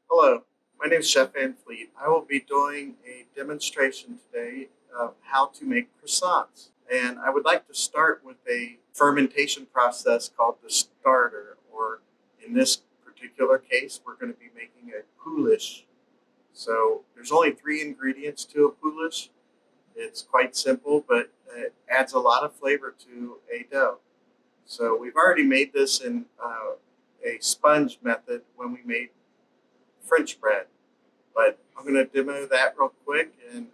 Hello, my name is Chef Vanfleet. I will be doing a demonstration today of how to make croissants. And I would like to start with a fermentation process called the starter, or in this particular case, we're going to be making a pouliche. So there's only three ingredients to a pouliche. It's quite simple, but it adds a lot of flavor to a dough. So we've already made this in a sponge method when we made French bread. But I'm going to demo that real quick and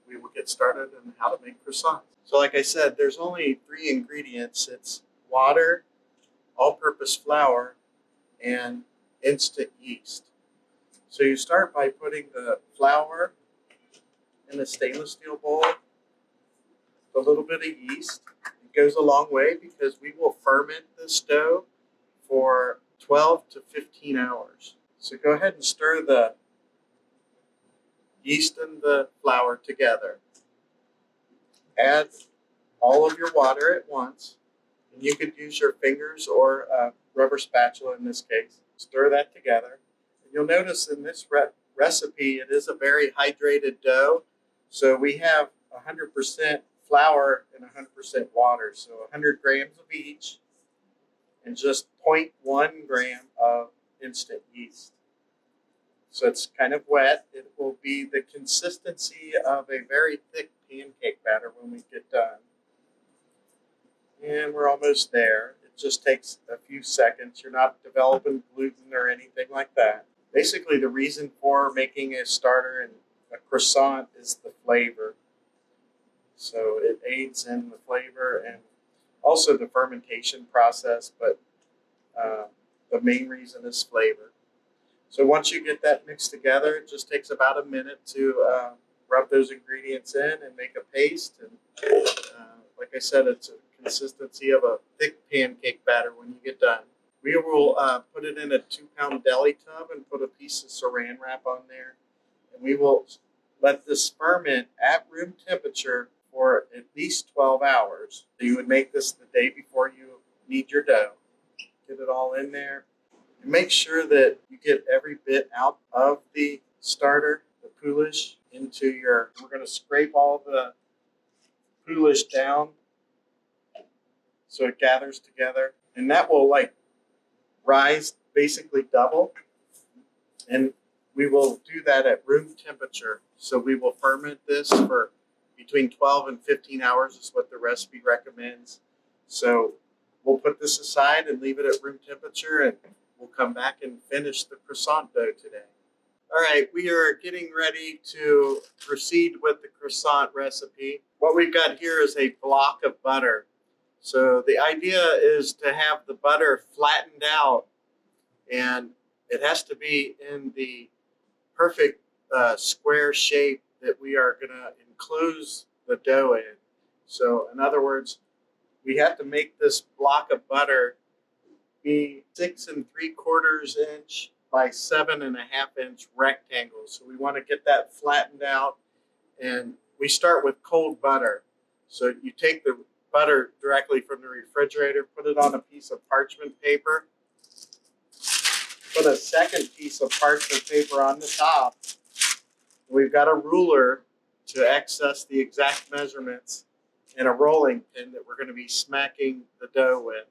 we will get started on how to make croissants. So like I said, there's only three ingredients. It's water, all-purpose flour, and instant yeast. So you start by putting the flour in a stainless steel bowl, a little bit of yeast. It goes a long way because we will ferment this dough for 12 to 15 hours. So go ahead and stir the yeast and the flour together. Add all of your water at once, and you could use your fingers or a rubber spatula in this case. Stir that together. And you'll notice in this recipe it is a very hydrated dough, so we have 100% flour and 100% water, so 100 grams of each and just 0.1 gram of instant yeast. So it's kind of wet. It will be the consistency of a very thick pancake batter when we get done. And we're almost there. It just takes a few seconds. You're not developing gluten or anything like that. Basically, the reason for making a starter and a croissant is the flavor. So it aids in the flavor and also the fermentation process, but the main reason is flavor. So once you get that mixed together, it just takes about a minute to rub those ingredients in and make a paste. And like I said, it's a consistency of a thick pancake batter when you get done. We will put it in a 2-pound deli tub and put a piece of saran wrap on there. And we will let this ferment at room temperature for at least 12 hours. So you would make this the day before you need your dough. Get it all in there. And make sure that you get every bit out of the starter, the pouliche, into your, we're going to scrape all the pouliche down so it gathers together. And that will like rise, basically double. And we will do that at room temperature. So we will ferment this for between 12 and 15 hours is what the recipe recommends. So we'll put this aside and leave it at room temperature, and we'll come back and finish the croissant dough today. All right, we are getting ready to proceed with the croissant recipe. What we've got here is a block of butter. So the idea is to have the butter flattened out, and it has to be in the perfect square shape that we are going to enclose the dough in. So in other words, we have to make this block of butter be 6 3/4 inch by 7 1/2 inch rectangles. So we want to get that flattened out, and we start with cold butter. So you take the butter directly from the refrigerator, put it on a piece of parchment paper, put a second piece of parchment paper on the top. We've got a ruler to access the exact measurements and a rolling pin that we're going to be smacking the dough with,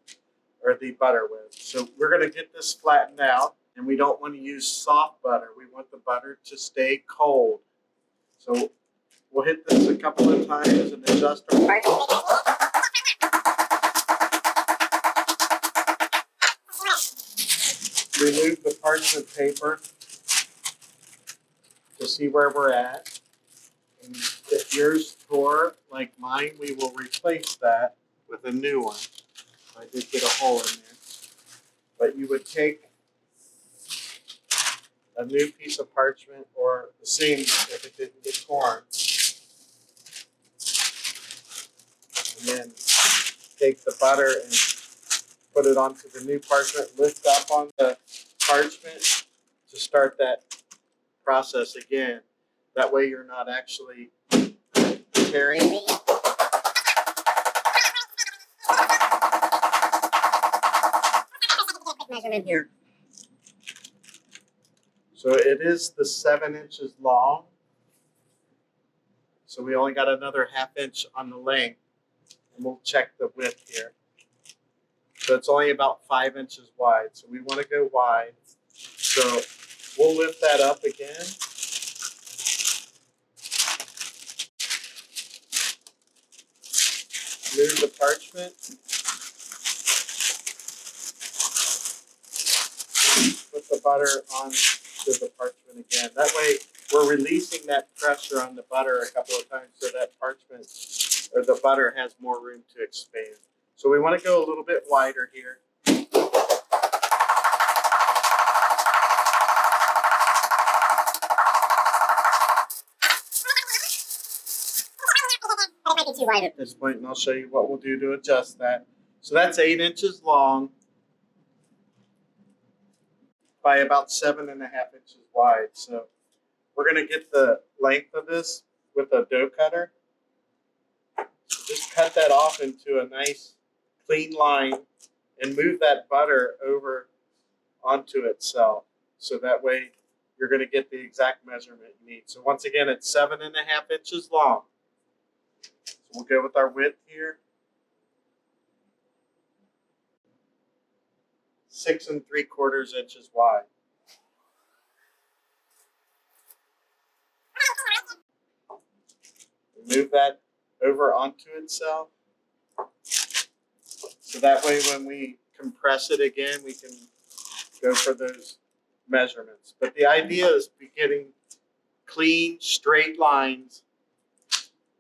or the butter with. So we're going to get this flattened out, and we don't want to use soft butter. We want the butter to stay cold. So we'll hit this a couple of times and adjust our remove the parchment paper to see where we're at. And if yours tore like mine, we will replace that with a new one. I did get a hole in there. But you would take a new piece of parchment, or the same if it didn't get torn, and then take the butter and put it onto the new parchment, lift up on the parchment to start that process again. That way you're not actually tearing. Measurement here. So it is the 7 inches long. So we only got another 1/2 inch on the length. And we'll check the width here. So it's only about 5 inches wide. So we want to go wide. So we'll lift that up again. Move the parchment. Put the butter onto the parchment again. That way we're releasing that pressure on the butter a couple of times so that parchment or the butter has more room to expand. So we want to go a little bit wider here. At this point, and I'll show you what we'll do to adjust that. So that's 8 inches long by about 7.5 inches wide. So we're going to get the length of this with a dough cutter. So just cut that off into a nice clean line and move that butter over onto itself. So that way you're going to get the exact measurement you need. So once again, it's 7.5 inches long. So we'll go with our width here. 6 3/4 inches wide. Move that over onto itself. So that way when we compress it again, we can go for those measurements. But the idea is to be getting clean, straight lines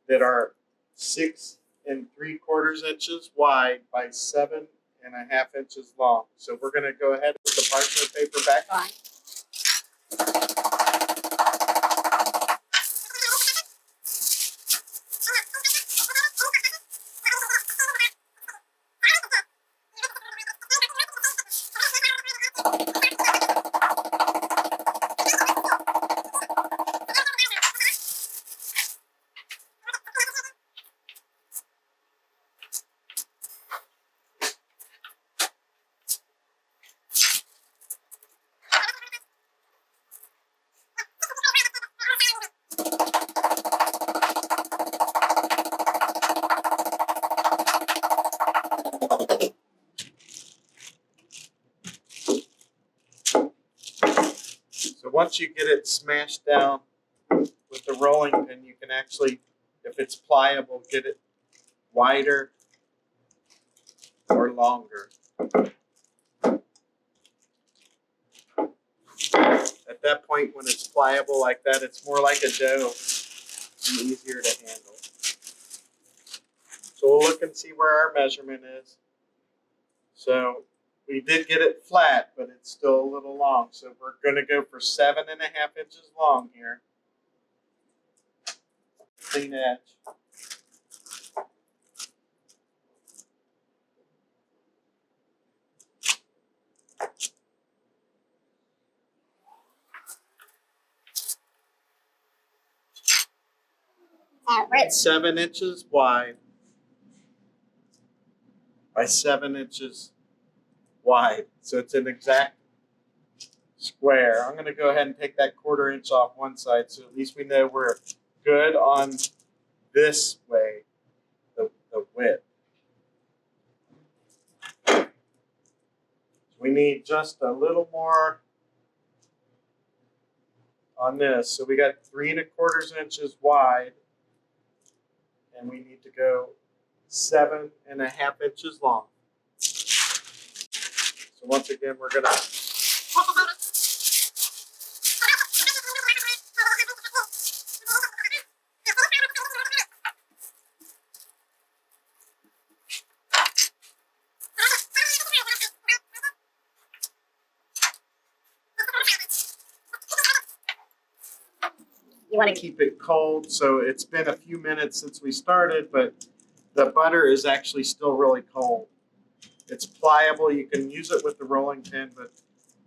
that are 6 3/4 inches wide by 7.5 inches long. So we're going to go ahead and put the parchment paper back on. So once you get it smashed down with the rolling pin, you can actually, if it's pliable, get it wider or longer. At that point, when it's pliable like that, it's more like a dough and easier to handle. So we'll look and see where our measurement is. So we did get it flat, but it's still a little long. So we're going to go for 7.5 inches long here. Clean edge. It's 7 inches wide by 7 inches wide. So it's an exact square. I'm going to go ahead and take that 1/4 inch off one side so at least we know we're good on this way, the width. So we need just a little more on this. So we got 3 1/4 inches wide. And we need to go 7.5 inches long. So once again, we're going to you want to keep it cold, so it's been a few minutes since we started, but the butter is actually still really cold. It's pliable. You can use it with the rolling pin, but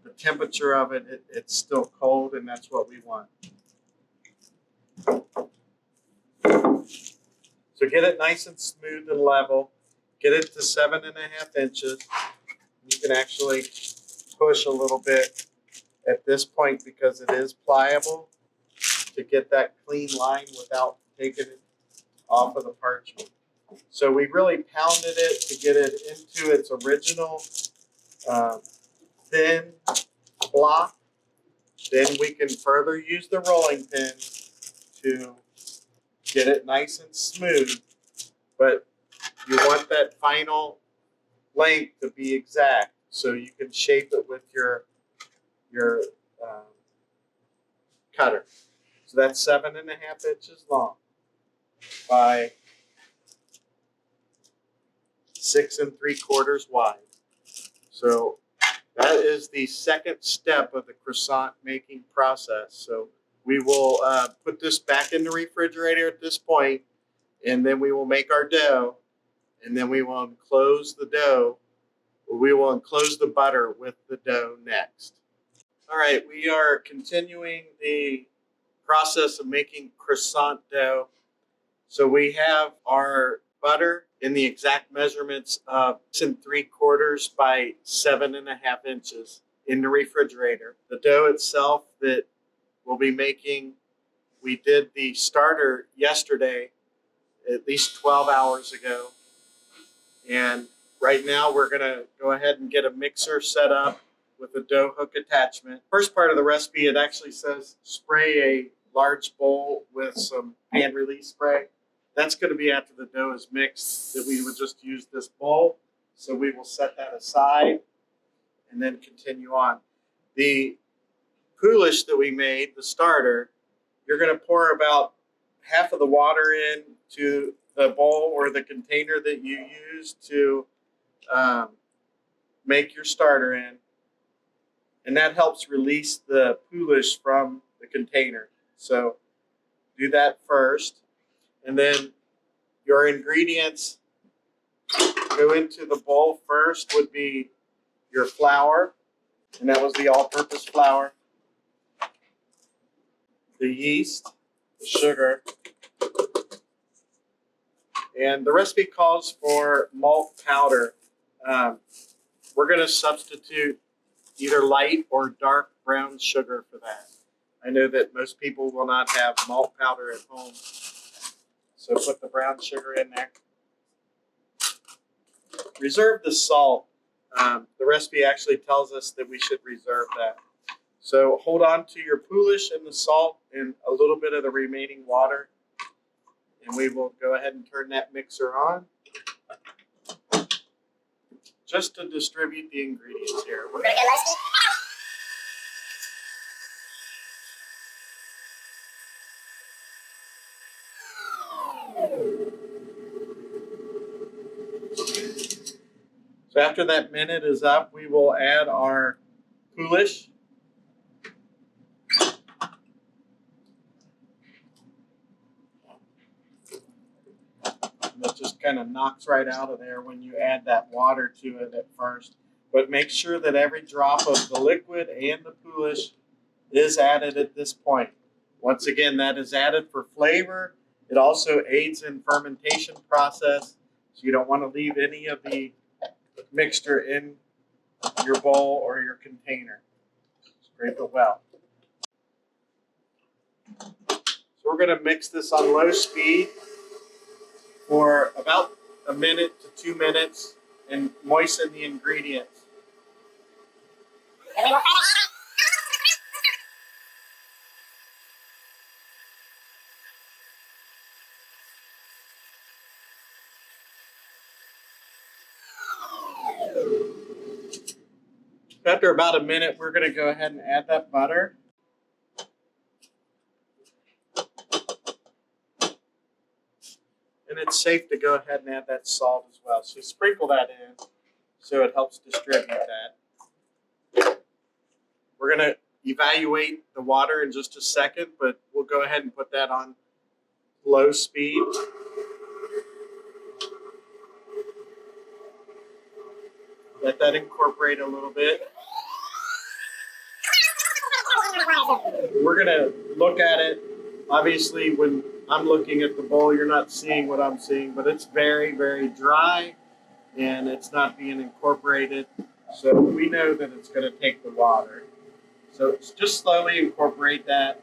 the temperature of it, it's still cold, and that's what we want. So get it nice and smooth and level. Get it to 7.5 inches. You can actually push a little bit at this point because it is pliable to get that clean line without taking it off of the parchment. So we really pounded it to get it into its original thin block. Then we can further use the rolling pin to get it nice and smooth. But you want that final length to be exact so you can shape it with your cutter. So that's 7.5 inches long by 6 3/4 wide. So that is the second step of the croissant making process. So we will put this back in the refrigerator at this point, and then we will make our dough, and then we will enclose the dough. We will enclose the butter with the dough next. All right, we are continuing the process of making croissant dough. So we have our butter in the exact measurements of 6 3/4 by 7.5 inches in the refrigerator. The dough itself that we'll be making, we did the starter yesterday, at least 12 hours ago. And right now we're gonna go ahead and get a mixer set up with a dough hook attachment. First part of the recipe, it actually says spray a large bowl with some pan release spray. That's going to be after the dough is mixed, that we would just use this bowl. So we will set that aside and then continue on. The pouliche that we made, the starter, you're going to pour about half of the water into the bowl or the container that you use to make your starter in. And that helps release the pouliche from the container. So do that first. And then your ingredients go into the bowl first would be your flour, and that was the all-purpose flour, the yeast, the sugar, and the recipe calls for malt powder. We're going to substitute either light or dark brown sugar for that. I know that most people will not have malt powder at home. So put the brown sugar in there. Reserve the salt. The recipe actually tells us that we should reserve that. So hold on to your pouliche and the salt and a little bit of the remaining water. And we will go ahead and turn that mixer on. Just to distribute the ingredients here. We're gonna get lusty. So after that minute is up, we will add our pouliche. And it just kind of knocks right out of there when you add that water to it at first. But make sure that every drop of the liquid and the pouliche is added at this point. Once again, that is added for flavor. It also aids in fermentation process. So you don't want to leave any of the mixture in your bowl or your container. Scrape it well. So we're going to mix this on low speed for about a minute to 2 minutes and moisten the ingredients. After about a minute, we're going to go ahead and add that butter. And it's safe to go ahead and add that salt as well. So sprinkle that in so it helps distribute that. We're going to evaluate the water in just a second, but we'll go ahead and put that on low speed. Let that incorporate a little bit. We're going to look at it. Obviously, when I'm looking at the bowl, you're not seeing what I'm seeing, but it's very, very dry and it's not being incorporated. So we know that it's going to take the water. So just slowly incorporate that.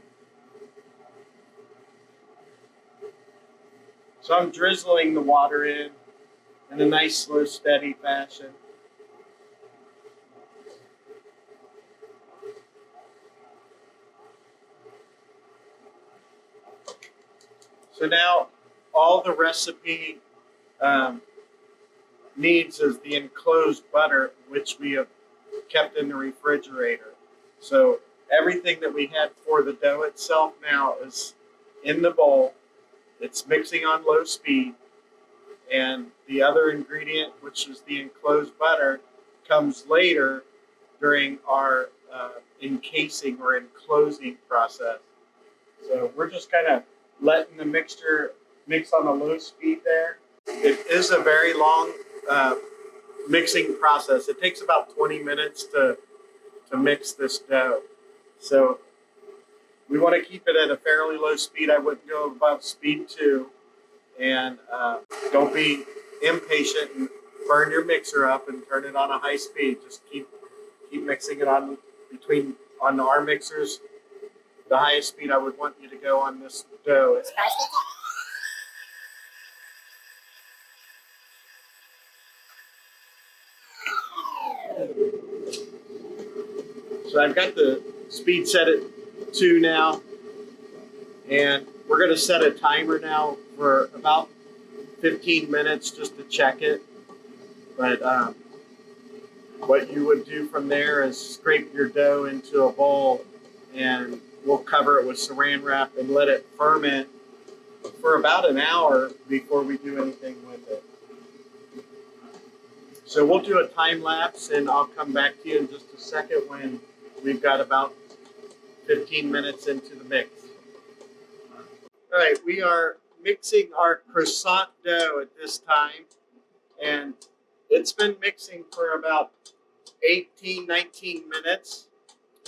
So I'm drizzling the water in a nice, slow, steady fashion. So now all the recipe needs is the enclosed butter, which we have kept in the refrigerator. So everything that we had for the dough itself now is in the bowl. It's mixing on low speed. And the other ingredient, which is the enclosed butter, comes later during our encasing or enclosing process. So we're just kind of letting the mixture mix on a low speed there. It is a very long mixing process. It takes about 20 minutes to mix this dough. So we want to keep it at a fairly low speed. I wouldn't go above speed 2. And don't be impatient and burn your mixer up and turn it on a high speed. Just keep mixing it on our mixers. The highest speed I would want you to go on this dough. So I've got the speed set at 2 now, and we're going to set a timer now for about 15 minutes just to check it. But what you would do from there is scrape your dough into a bowl, and we'll cover it with saran wrap and let it ferment for about an hour before we do anything with it. So we'll do a time lapse, and I'll come back to you in just a second when we've got about 15 minutes into the mix. All right, we are mixing our croissant dough at this time, and it's been mixing for about 18, 19 minutes,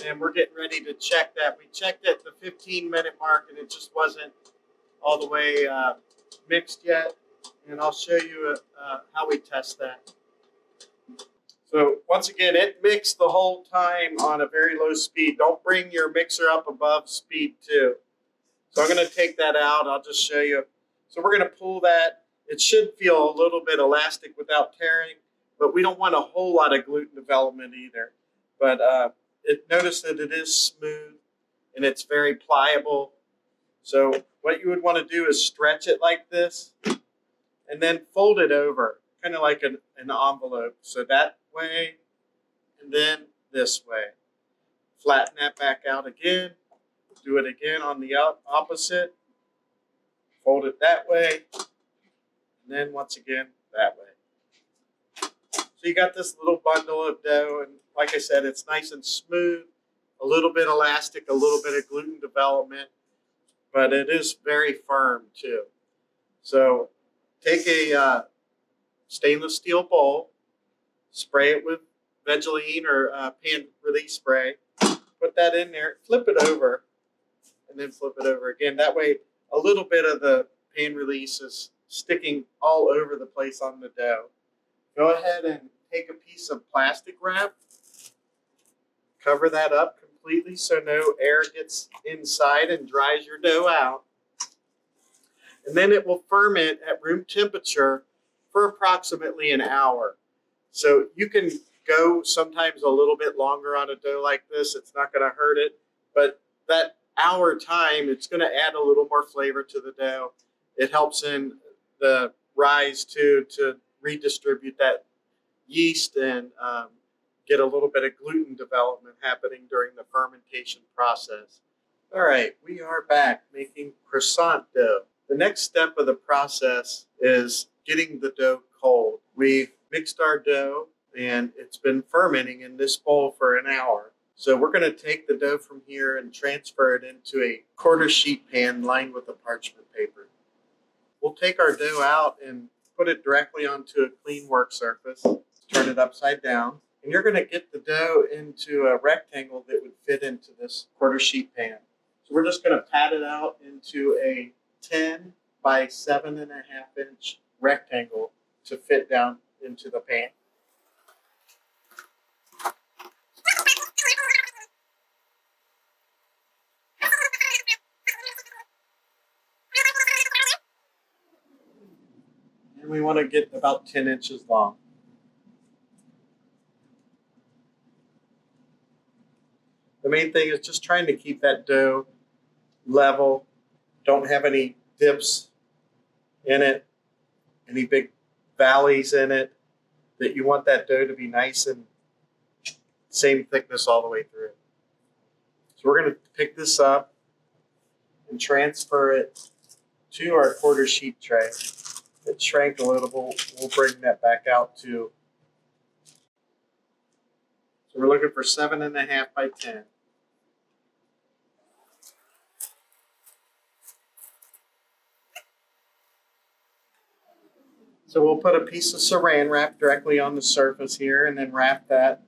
and we're getting ready to check that. We checked at the 15-minute mark, and it just wasn't all the way mixed yet, and I'll show you how we test that. So once again, it mixed the whole time on a very low speed. Don't bring your mixer up above speed 2. So I'm going to take that out. I'll just show you. So we're going to pull that. It should feel a little bit elastic without tearing, but we don't want a whole lot of gluten development either. But notice that it is smooth and it's very pliable. So what you would want to do is stretch it like this and then fold it over, kind of like an envelope. So that way and then this way. Flatten that back out again. Do it again on the opposite. Fold it that way. And then once again that way. So you got this little bundle of dough, and like I said, it's nice and smooth, a little bit elastic, a little bit of gluten development, but it is very firm too. So take a stainless steel bowl, spray it with Vaseline or pan release spray, put that in there, flip it over, and then flip it over again. That way a little bit of the pan release is sticking all over the place on the dough. Go ahead and take a piece of plastic wrap, cover that up completely so no air gets inside and dries your dough out. And then it will ferment at room temperature for approximately an hour. So you can go sometimes a little bit longer on a dough like this. It's not going to hurt it, but that hour time, it's going to add a little more flavor to the dough. It helps in the rise too, to redistribute that yeast and get a little bit of gluten development happening during the fermentation process. All right, we are back making croissant dough. The next step of the process is getting the dough cold. We've mixed our dough and it's been fermenting in this bowl for an hour. So we're going to take the dough from here and transfer it into a quarter sheet pan lined with a parchment paper. We'll take our dough out and put it directly onto a clean work surface, turn it upside down, and you're going to get the dough into a rectangle that would fit into this quarter sheet pan. So we're just going to pat it out into a 10 by 7.5 inch rectangle to fit down into the pan. we want to get about 10 inches long. The main thing is just trying to keep that dough level. Don't have any dips in it, any big valleys in it. That you want that dough to be nice and same thickness all the way through. So we're going to pick this up and transfer it to our quarter sheet tray. It shrank a little, we'll bring that back out to. So we're looking for 7.5 by 10. So we'll put a piece of saran wrap directly on the surface here and then wrap that.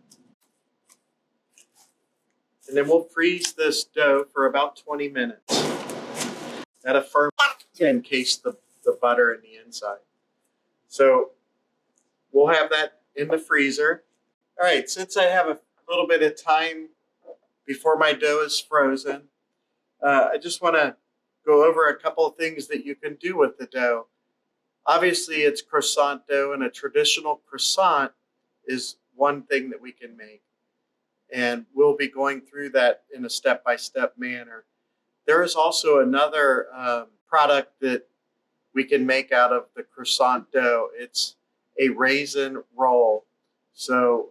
And then we'll freeze this dough for about 20 minutes at a firm to encase the butter in the inside. So we'll have that in the freezer. All right, since I have a little bit of time before my dough is frozen, I just want to go over a couple of things that you can do with the dough. Obviously, it's croissant dough, and a traditional croissant is one thing that we can make. And we'll be going through that in a step-by-step manner. There is also another product that we can make out of the croissant dough. It's a raisin roll. So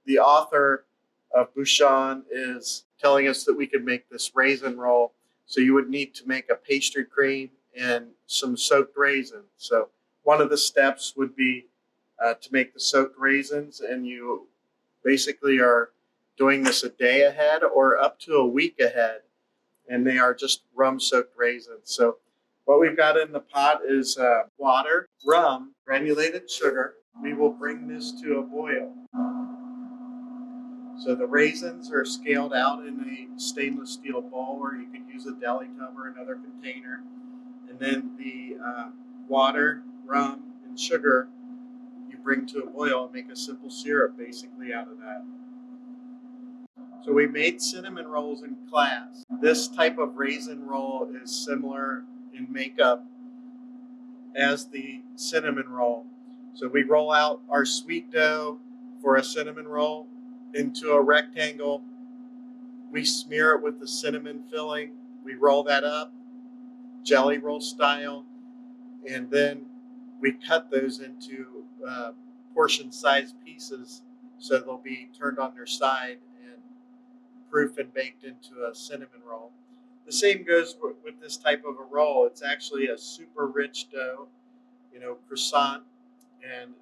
the author of Bouchon is telling us that we can make this raisin roll. So you would need to make a pastry cream and some soaked raisins. So one of the steps would be to make the soaked raisins, and you basically are doing this a day ahead or up to a week ahead, and they are just rum-soaked raisins. So what we've got in the pot is water, rum, granulated sugar. We will bring this to a boil. So the raisins are scaled out in a stainless steel bowl, or you could use a deli tub or another container. And then the water, rum, and sugar you bring to a boil and make a simple syrup basically out of that. So we made cinnamon rolls in class. This type of raisin roll is similar in makeup as the cinnamon roll. So we roll out our sweet dough for a cinnamon roll into a rectangle. We smear it with the cinnamon filling. We roll that up, jelly roll style, and then we cut those into portion-sized pieces so they'll be turned on their side and proof and baked into a cinnamon roll. The same goes with this type of a roll. It's actually a super rich dough, croissant, and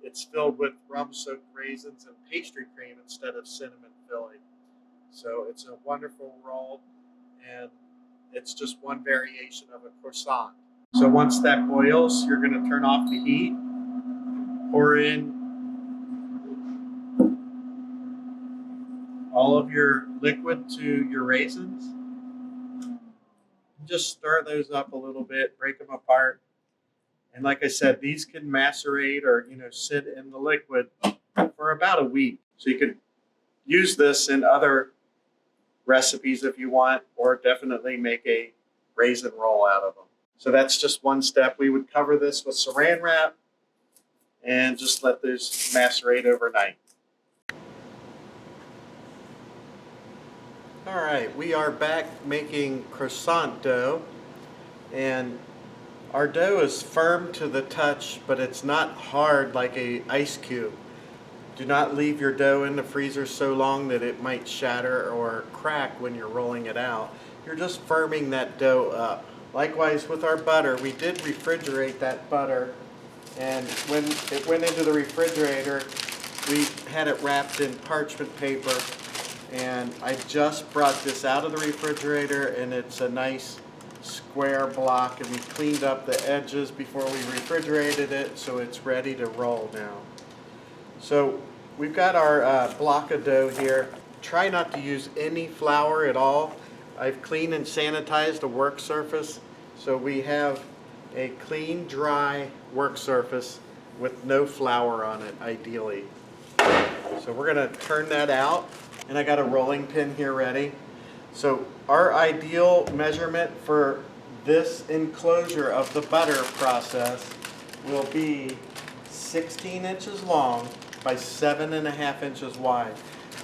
it's filled with rum-soaked raisins and pastry cream instead of cinnamon filling. So it's a wonderful roll, and it's just one variation of a croissant. So once that boils, you're going to turn off the heat, pour in all of your liquid to your raisins. Just stir those up a little bit, break them apart. And like I said, these can macerate or sit in the liquid for about a week. So you could use this in other recipes if you want, or definitely make a raisin roll out of them. So that's just one step. We would cover this with saran wrap and just let those macerate overnight. All right, we are back making croissant dough, and our dough is firm to the touch, but it's not hard like an ice cube. Do not leave your dough in the freezer so long that it might shatter or crack when you're rolling it out. You're just firming that dough up. Likewise with our butter, we did refrigerate that butter, and when it went into the refrigerator, we had it wrapped in parchment paper, and I just brought this out of the refrigerator, and it's a nice square block, and we cleaned up the edges before we refrigerated it, so it's ready to roll now. So we've got our block of dough here. Try not to use any flour at all. I've cleaned and sanitized a work surface, so we have a clean, dry work surface with no flour on it, ideally. So we're going to turn that out, and I got a rolling pin here ready. So our ideal measurement for this enclosure of the butter process will be 16 inches long by 7.5 inches wide.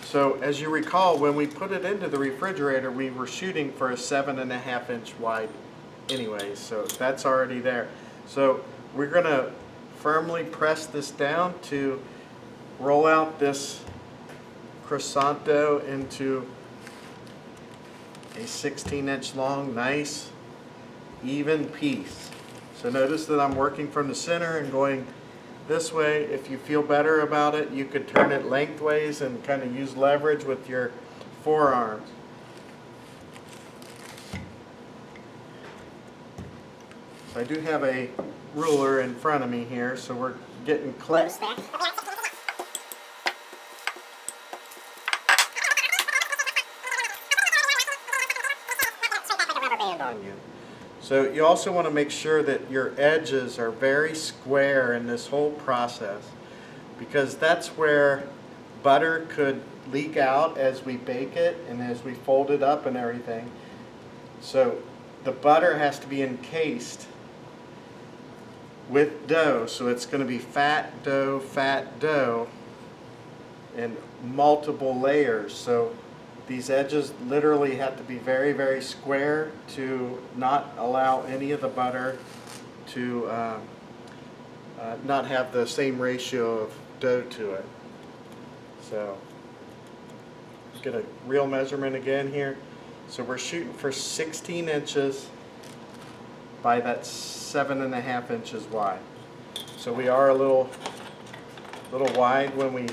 So as you recall, when we put it into the refrigerator, we were shooting for a 7.5 inch wide anyway, so that's already there. So we're gonna firmly press this down to roll out this croissant dough into a 16-inch long, nice, even piece. So notice that I'm working from the center and going this way. If you feel better about it, you could turn it lengthways and kind of use leverage with your forearms. So I do have a ruler in front of me here, so we're getting close there. On you. So you also want to make sure that your edges are very square in this whole process, because that's where butter could leak out as we bake it and as we fold it up and everything. So the butter has to be encased with dough, so it's going to be fat dough in multiple layers. So these edges literally have to be very, very square to not allow any of the butter to not have the same ratio of dough to it. So let's get a real measurement again here. So we're shooting for 16 inches by that 7.5 inches wide. So we are a little wide when we,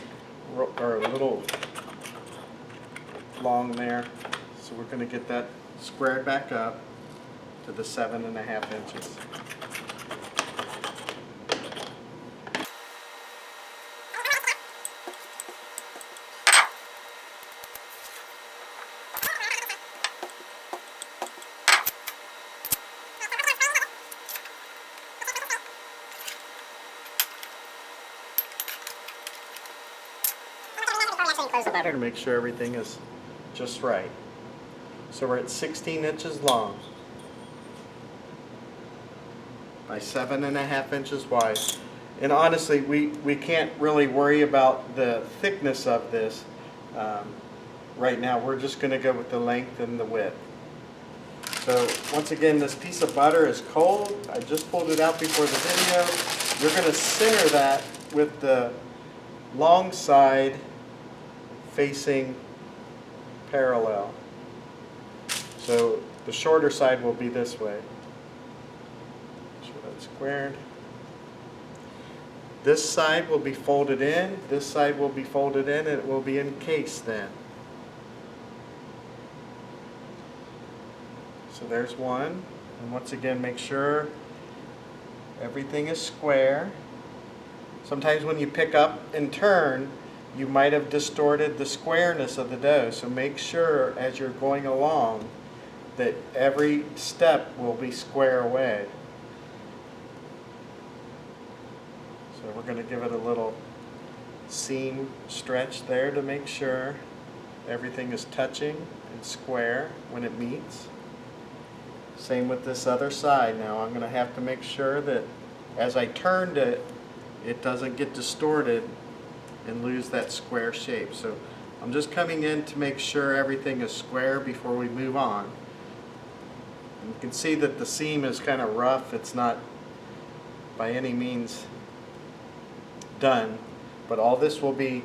or a little long there. So we're going to get that squared back up to the 7.5 inches. To make sure everything is just right. So we're at 16 inches long by 7.5 inches wide. And honestly, we can't really worry about the thickness of this right now. We're just going to go with the length and the width. So once again, this piece of butter is cold. I just pulled it out before the video. You're going to center that with the long side facing parallel. So the shorter side will be this way. Make sure that's squared. This side will be folded in, this side will be folded in, and it will be encased then. So there's one. And once again, make sure everything is square. Sometimes when you pick up and turn, you might have distorted the squareness of the dough. So make sure as you're going along that every step will be square away. So we're going to give it a little seam stretch there to make sure everything is touching and square when it meets. Same with this other side. Now I'm going to have to make sure that as I turned it, it doesn't get distorted and lose that square shape. So I'm just coming in to make sure everything is square before we move on. And you can see that the seam is kind of rough. It's not by any means done, but all this will be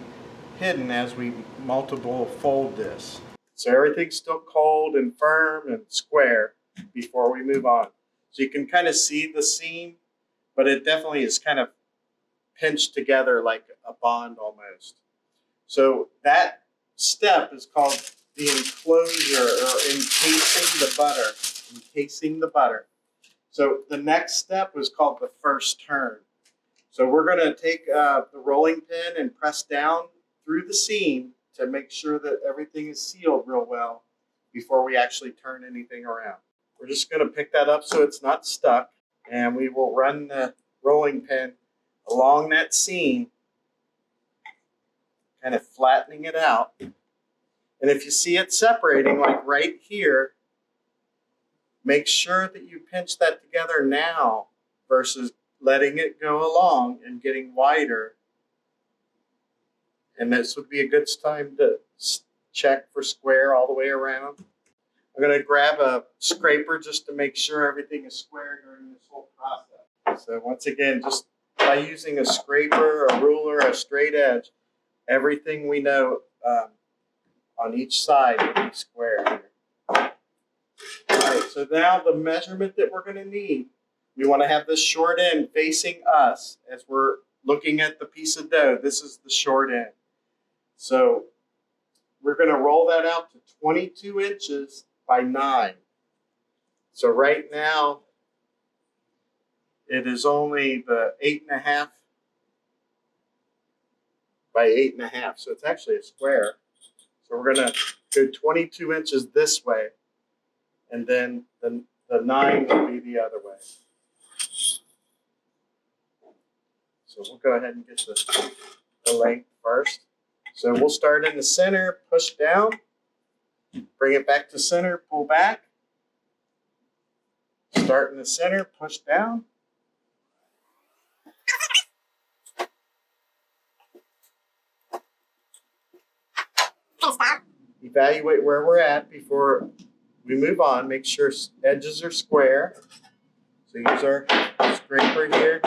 hidden as we multiple fold this. So everything's still cold and firm and square before we move on. So you can kind of see the seam, but it definitely is kind of pinched together like a bond almost. So that step is called the enclosure, or encasing the butter. Encasing the butter. So the next step is called the first turn. So we're going to take the rolling pin and press down through the seam to make sure that everything is sealed real well before we actually turn anything around. We're just going to pick that up so it's not stuck, and we will run the rolling pin along that seam, kind of flattening it out. And if you see it separating, like right here, make sure that you pinch that together now versus letting it go along and getting wider. And this would be a good time to check for square all the way around. I'm going to grab a scraper just to make sure everything is square during this whole process. So once again, just by using a scraper, a ruler, a straight edge, everything we know on each side will be square here. All right, so now the measurement that we're going to need, we want to have this short end facing us as we're looking at the piece of dough. This is the short end. So we're going to roll that out to 22 inches by 9. So right now, it is only the 8.5 by 8.5. So it's actually a square. So we're going to go 22 inches this way, and then the 9 will be the other way. So we'll go ahead and get the length first. So we'll start in the center, push down, bring it back to center, pull back. Start in the center, push down. Evaluate where we're at before we move on. Make sure edges are square. So use our scraper here.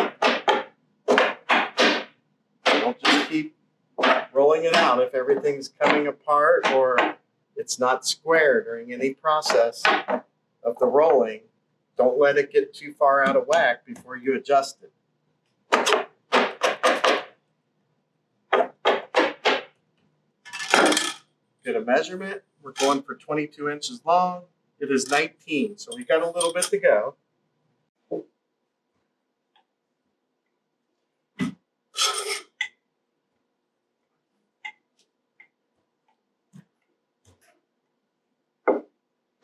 Don't just keep rolling it out if everything's coming apart or it's not square during any process of the rolling. Don't let it get too far out of whack before you adjust it. Get a measurement. We're going for 22 inches long. It is 19, so we got a little bit to go.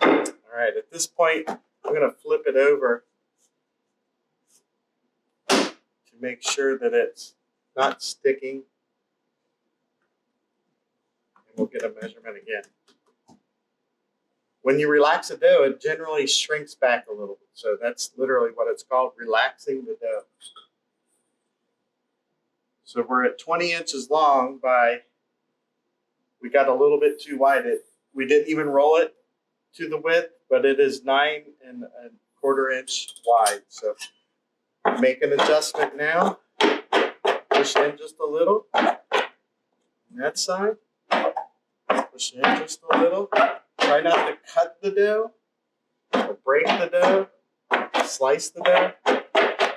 All right, at this point, I'm going to flip it over to make sure that it's not sticking. And we'll get a measurement again. When you relax a dough, it generally shrinks back a little bit. So that's literally what it's called, relaxing the dough. So we're at 20 inches long by, we got a little bit too wide. We didn't even roll it to the width, but it is 9.25 inch wide. So make an adjustment now. Push in just a little. On that side. Push in just a little. Try not to cut the dough or break the dough, slice the dough.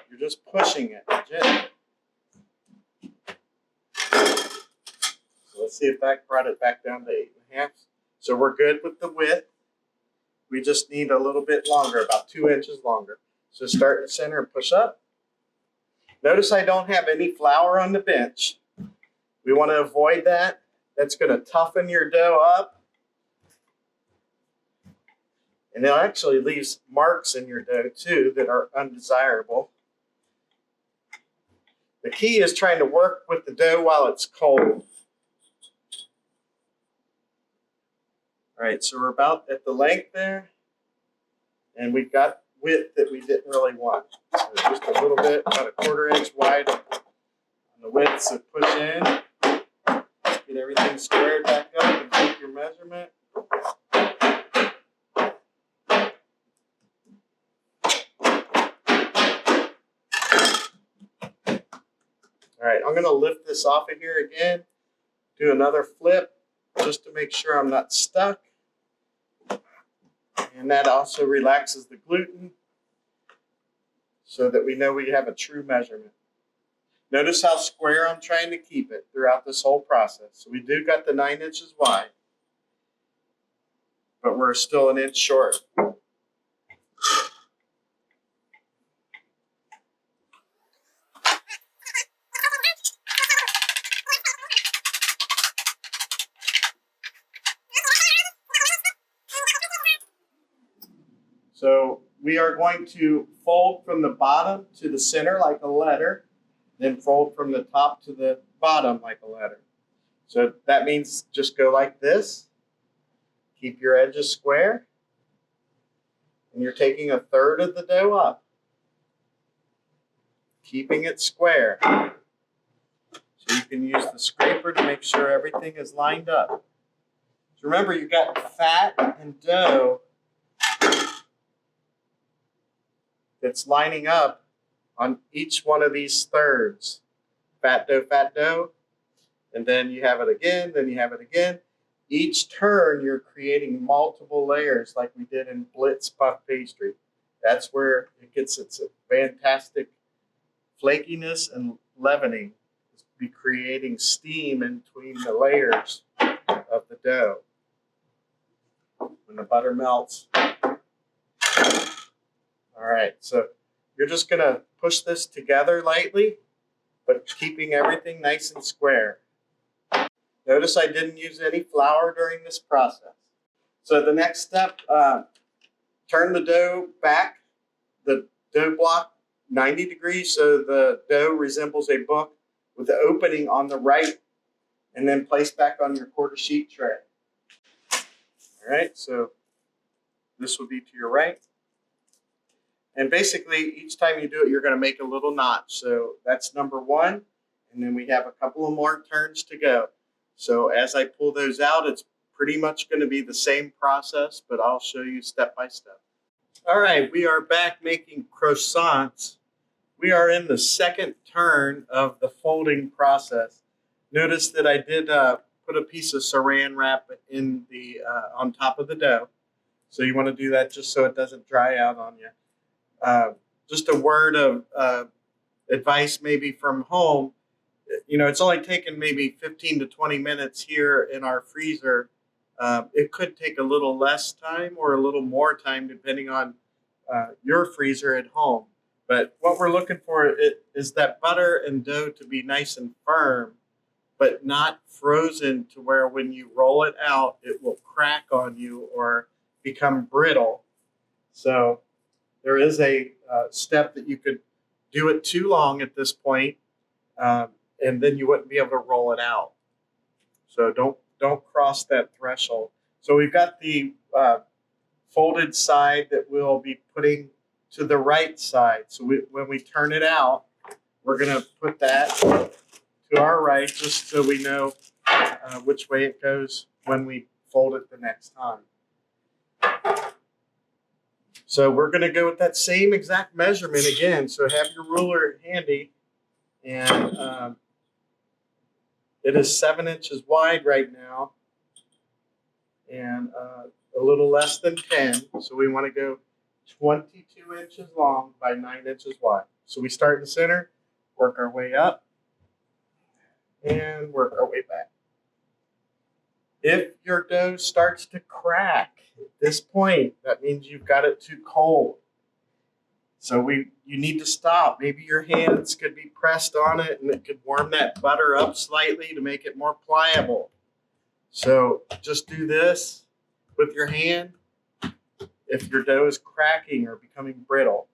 You're just pushing it gently. So let's see if that brought it back down to 8.5. So we're good with the width. We just need a little bit longer, about 2 inches longer. So start in the center and push up. Notice I don't have any flour on the bench. We want to avoid that. That's going to toughen your dough up. And it actually leaves marks in your dough too that are undesirable. The key is trying to work with the dough while it's cold. All right, so we're about at the length there, and we've got width that we didn't really want. So just a little bit, about 1/4 inch wide on the width, so push in, get everything squared back up and take your measurement. All right, I'm going to lift this off of here again, do another flip just to make sure I'm not stuck. And that also relaxes the gluten so that we know we have a true measurement. Notice how square I'm trying to keep it throughout this whole process. So we do got the 9 inches wide, but we're still an inch short. So we are going to fold from the bottom to the center like a letter, then fold from the top to the bottom like a letter. So that means just go like this. Keep your edges square. And you're taking 1/3 of the dough up. keeping it square. So you can use the scraper to make sure everything is lined up. So remember, you've got fat and dough that's lining up on each one of these thirds. Fat dough, and then you have it again, then you have it again. Each turn, you're creating multiple layers like we did in Blitz puff pastry. That's where it gets its fantastic flakiness and leavening. It's be creating steam in between the layers of the dough. When the butter melts. All right, so you're just gonna push this together lightly, but keeping everything nice and square. Notice I didn't use any flour during this process. So the next step, turn the dough back, the dough block 90 degrees so the dough resembles a book with the opening on the right, and then place back on your quarter sheet tray. All right, so this will be to your right. And basically, each time you do it, you're going to make a little notch. So that's number one. And then we have a couple of more turns to go. So as I pull those out, it's pretty much going to be the same process, but I'll show you step by step. All right, we are back making croissants. We are in the second turn of the folding process. Notice that I did put a piece of saran wrap in the on top of the dough. So you want to do that just so it doesn't dry out on you. Just a word of advice maybe from home. You know, it's only taken maybe 15 to 20 minutes here in our freezer. It could take a little less time or a little more time depending on your freezer at home. But what we're looking for is that butter and dough to be nice and firm, but not frozen to where when you roll it out, it will crack on you or become brittle. So there is a step that you could do it too long at this point, and then you wouldn't be able to roll it out. So don't cross that threshold. So we've got the folded side that we'll be putting to the right side. So when we turn it out, we're going to put that to our right just so we know which way it goes when we fold it the next time. So we're going to go with that same exact measurement again. So have your ruler handy, and it is 7 inches wide right now and a little less than 10. So we want to go 22 inches long by 9 inches wide. So we start in the center, work our way up, and work our way back. If your dough starts to crack at this point, that means you've got it too cold. So you need to stop. Maybe your hands could be pressed on it and it could warm that butter up slightly to make it more pliable. So just do this with your hand if your dough is cracking or becoming brittle.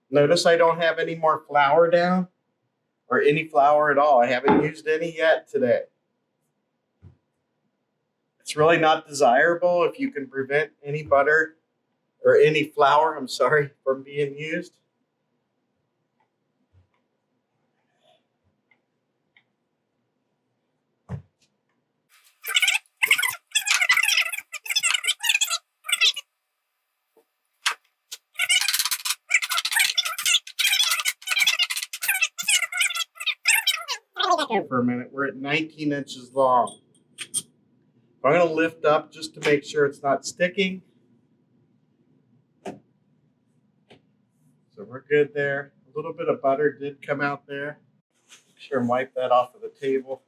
Notice I don't have any more flour down or any flour at all. I haven't used any yet today. It's really not desirable if you can prevent any butter or any flour, from being used. For a minute, we're at 19 inches long. I'm going to lift up just to make sure it's not sticking. So we're good there. A little bit of butter did come out there. Make sure and wipe that off of the table.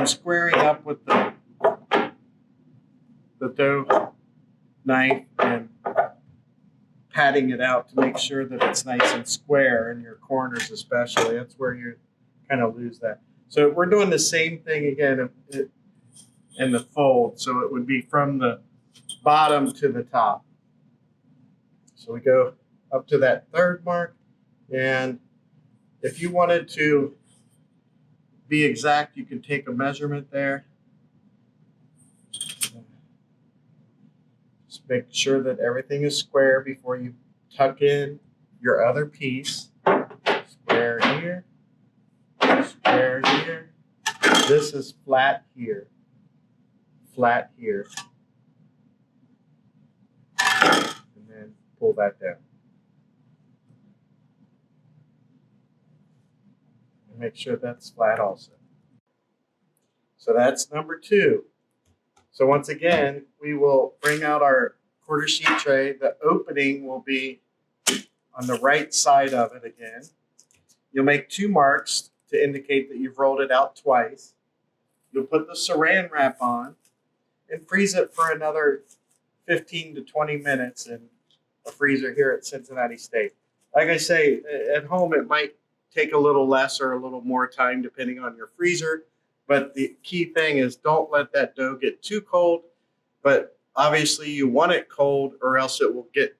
I'm squaring up with the dough knife and patting it out to make sure that it's nice and square in your corners especially. That's where you kind of lose that. So we're doing the same thing again in the fold. So it would be from the bottom to the top. So we go up to that third mark, and if you wanted to be exact, you can take a measurement there. Just make sure that everything is square before you tuck in your other piece. Square here, square here. This is flat here, flat here. And then pull that down. And make sure that's flat also. So that's number 2. So once again, we will bring out our quarter sheet tray. The opening will be on the right side of it again. You'll make 2 marks to indicate that you've rolled it out twice. You'll put the saran wrap on and freeze it for another 15 to 20 minutes in a freezer here at Cincinnati State. Like I say, at home it might take a little less or a little more time depending on your freezer. But the key thing is don't let that dough get too cold. But obviously you want it cold or else it will get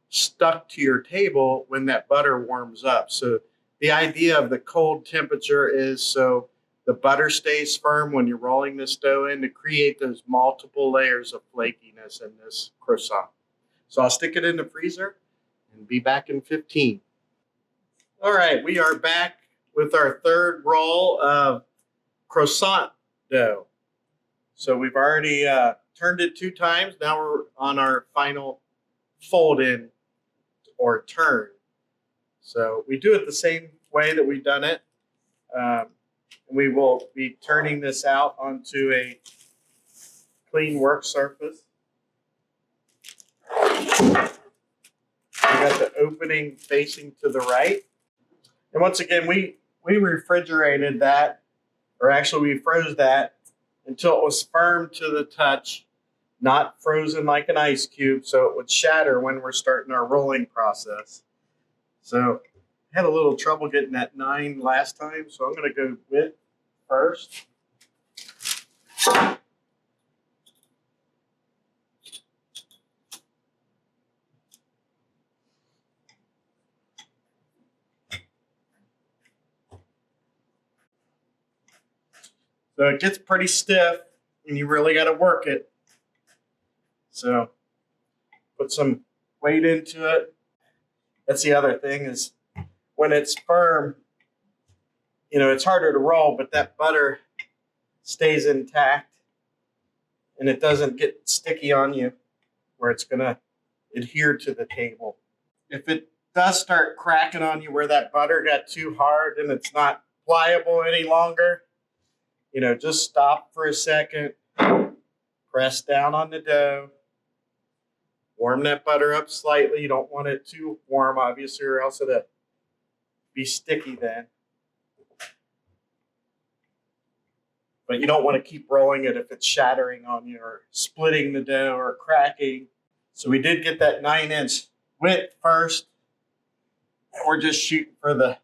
stuck to your table when that butter warms up. So the idea of the cold temperature is so the butter stays firm when you're rolling this dough in to create those multiple layers of flakiness in this croissant. So I'll stick it in the freezer and be back in 15. All right, we are back with our third roll of croissant dough. So we've already turned it 2 times. Now we're on our final fold in or turn. So we do it the same way that we've done it. We will be turning this out onto a clean work surface. We got the opening facing to the right. And once again, we refrigerated that, or actually we froze that until it was firm to the touch, not frozen like an ice cube, so it would shatter when we're starting our rolling process. So I had a little trouble getting that 9 last time, so I'm going to go with first. So it gets pretty stiff, and you really got to work it. So put some weight into it. That's the other thing is when it's firm, you know, it's harder to roll, but that butter stays intact, and it doesn't get sticky on you where it's going to adhere to the table. If it does start cracking on you where that butter got too hard and it's not pliable any longer, you know, just stop for a second, press down on the dough, warm that butter up slightly. You don't want it too warm, obviously, or else it'll be sticky then. But you don't want to keep rolling it if it's shattering on you or splitting the dough or cracking. So we did get that 9-inch width first. And we're just shooting for the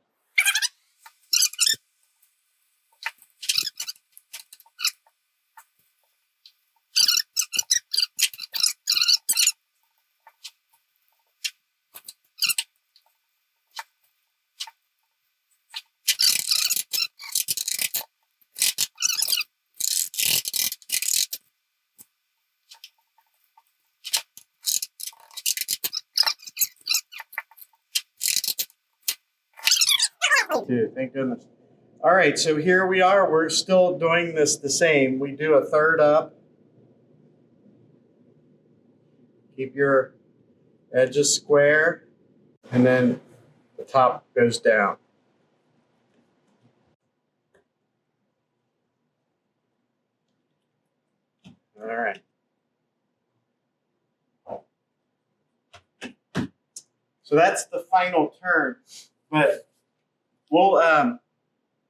Dude, thank goodness. All right, so here we are. We're still doing this the same. We do a third up. Keep your edges square, and then the top goes down. All right. So that's the final turn, but we'll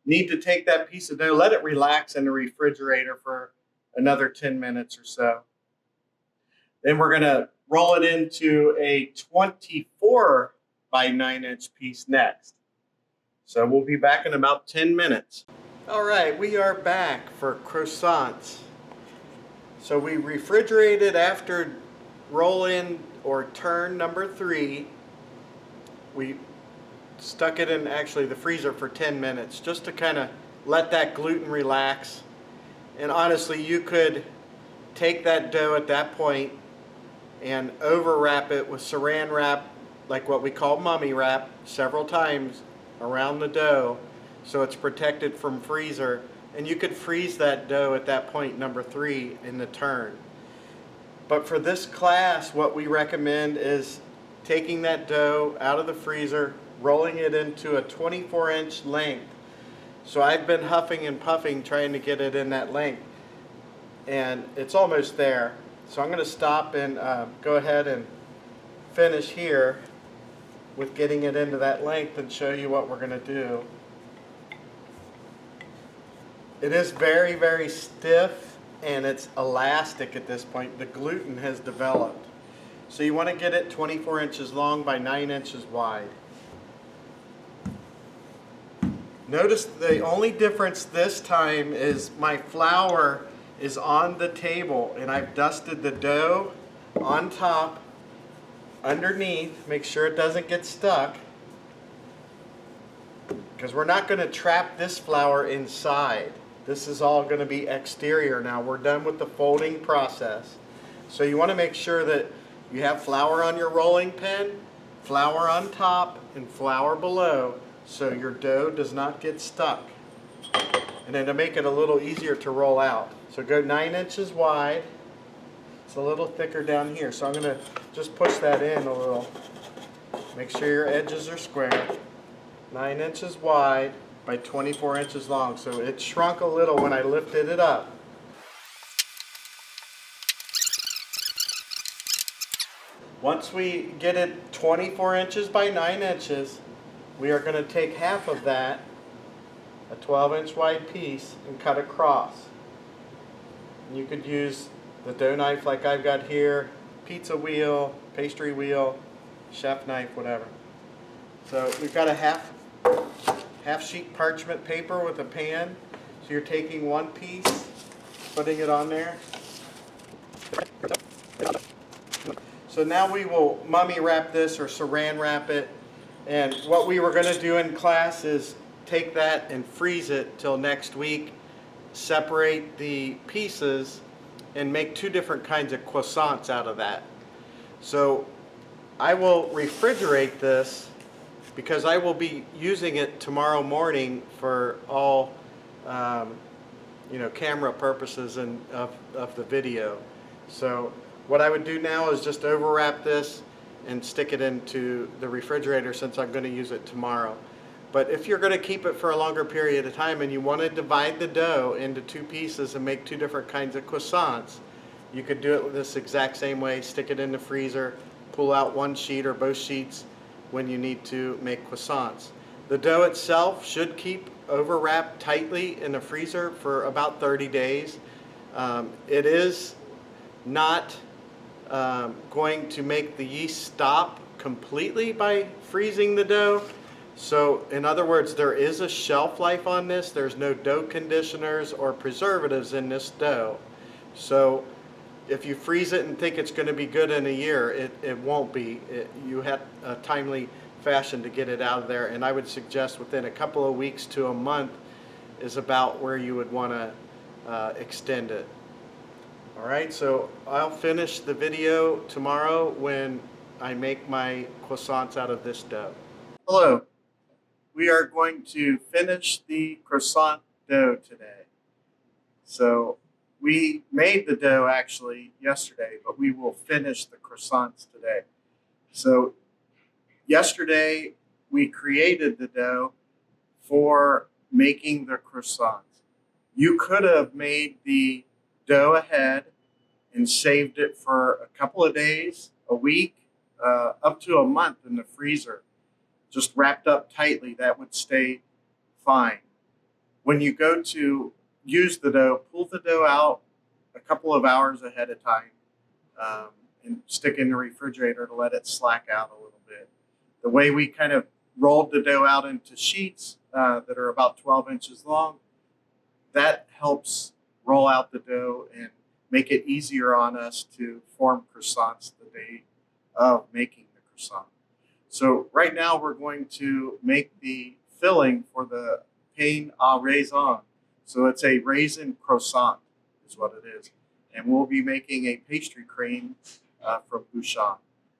need to take that piece of dough, let it relax in the refrigerator for another 10 minutes or so. Then we're going to roll it into a 24 by 9-inch piece next. So we'll be back in about 10 minutes. All right, we are back for croissants. So we refrigerated after roll in or turn number 3. We stuck it in actually the freezer for 10 minutes just to kind of let that gluten relax. And honestly, you could take that dough at that point and overwrap it with saran wrap, like what we call mummy wrap, several times around the dough so it's protected from freezer. And you could freeze that dough at that point, number 3, in the turn. But for this class, what we recommend is taking that dough out of the freezer, rolling it into a 24-inch length. So I've been huffing and puffing trying to get it in that length, and it's almost there. So I'm going to stop and go ahead and finish here with getting it into that length and show you what we're going to do. It is very, very stiff and it's elastic at this point. The gluten has developed. So you want to get it 24 inches long by 9 inches wide. Notice the only difference this time is my flour is on the table and I've dusted the dough on top, underneath, make sure it doesn't get stuck, because we're not going to trap this flour inside. This is all going to be exterior now. We're done with the folding process. So you want to make sure that you have flour on your rolling pin, flour on top, and flour below so your dough does not get stuck. And then to make it a little easier to roll out. So go 9 inches wide. It's a little thicker down here. So I'm going to just push that in a little. Make sure your edges are square. 9 inches wide by 24 inches long. So it shrunk a little when I lifted it up. Once we get it 24 inches by 9 inches, we are going to take half of that, a 12-inch wide piece, and cut across. And you could use the dough knife like I've got here, pizza wheel, pastry wheel, chef knife, whatever. So we've got a half sheet parchment paper with a pan. So you're taking one piece, putting it on there. So now we will mummy wrap this or saran wrap it. And what we were going to do in class is take that and freeze it till next week, separate the pieces, and make 2 different kinds of croissants out of that. So I will refrigerate this because I will be using it tomorrow morning for all camera purposes and of the video. So what I would do now is just overwrap this and stick it into the refrigerator since I'm going to use it tomorrow. But if you're going to keep it for a longer period of time and you want to divide the dough into 2 pieces and make 2 different kinds of croissants, you could do it this exact same way. Stick it in the freezer, pull out one sheet or both sheets when you need to make croissants. The dough itself should keep overwrapped tightly in the freezer for about 30 days. It is not going to make the yeast stop completely by freezing the dough. So in other words, there is a shelf life on this. There's no dough conditioners or preservatives in this dough. So if you freeze it and think it's going to be good in a year, it won't be. You have a timely fashion to get it out of there, and I would suggest within a couple of weeks to a month is about where you would want to extend it. All right, so I'll finish the video tomorrow when I make my croissants out of this dough. Hello. We are going to finish the croissant dough today. So we made the dough actually yesterday, but we will finish the croissants today. So yesterday we created the dough for making the croissants. You could have made the dough ahead and saved it for a couple of days, a week, up to a month in the freezer. Just wrapped up tightly, that would stay fine. when you go to use the dough, pull the dough out a couple of hours ahead of time, and stick in the refrigerator to let it slack out a little bit. The way we kind of rolled the dough out into sheets that are about 12 inches long, that helps roll out the dough and make it easier on us to form croissants the day of making the croissant. So right now we're going to make the filling for the pain à raisin. So it's a raisin croissant is what it is. And we'll be making a pastry cream from Bouchon.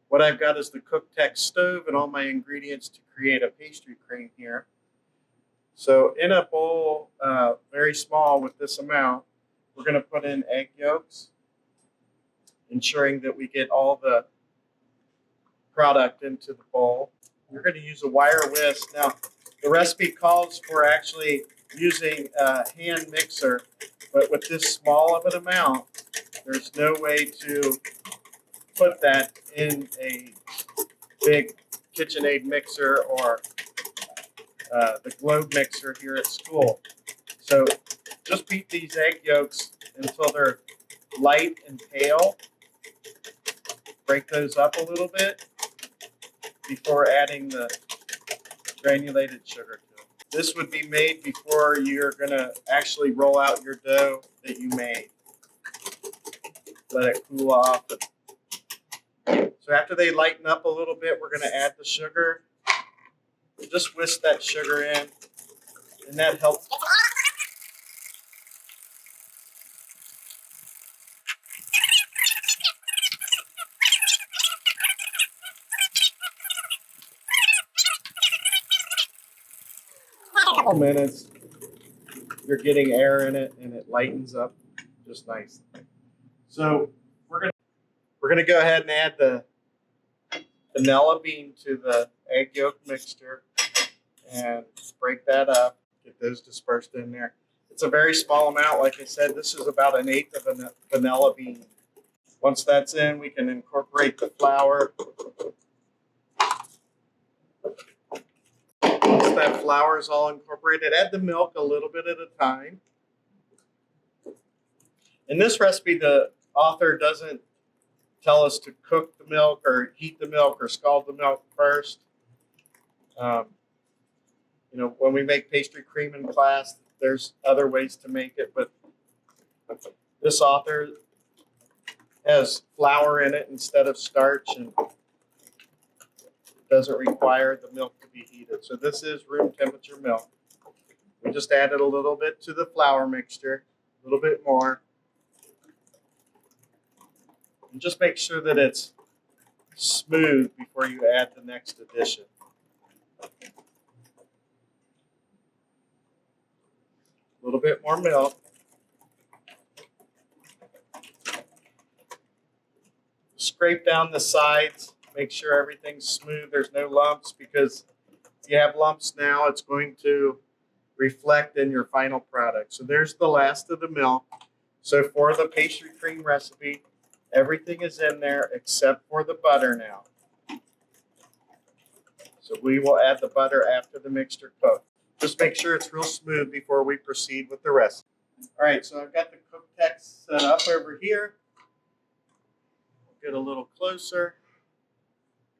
What I've got is the Cooktech stove and all my ingredients to create a pastry cream here. So in a bowl, very small with this amount, we're going to put in egg yolks, ensuring that we get all the product into the bowl. We're going to use a wire whisk. Now, the recipe calls for actually using a hand mixer, but with this small of an amount, there's no way to put that in a big KitchenAid mixer or the Globe mixer here at school. So just beat these egg yolks until they're light and pale. Break those up a little bit before adding the granulated sugar to them. This would be made before you're going to actually roll out your dough that you made. Let it cool off. So after they lighten up a little bit, we're going to add the sugar. Just whisk that sugar in, and that helps. A couple minutes, you're getting air in it, and it lightens up just nice. So we're gonna go ahead and add the vanilla bean to the egg yolk mixture and break that up. Get those dispersed in there. It's a very small amount. Like I said, this is about 1/8 of a vanilla bean. Once that's in, we can incorporate the flour. Once that flour is all incorporated, add the milk a little bit at a time. In this recipe, the author doesn't tell us to cook the milk or heat the milk or scald the milk first. When we make pastry cream in class, there's other ways to make it, but this author has flour in it instead of starch and doesn't require the milk to be heated. So this is room temperature milk. We just added a little bit to the flour mixture, a little bit more. And just make sure that it's smooth before you add the next addition. A little bit more milk. Scrape down the sides. Make sure everything's smooth. There's no lumps, because if you have lumps now, it's going to reflect in your final product. So there's the last of the milk. So for the pastry cream recipe, everything is in there except for the butter now. So we will add the butter after the mixture cooks. Just make sure it's real smooth before we proceed with the recipe. All right, so I've got the Cooktech set up over here. Get a little closer.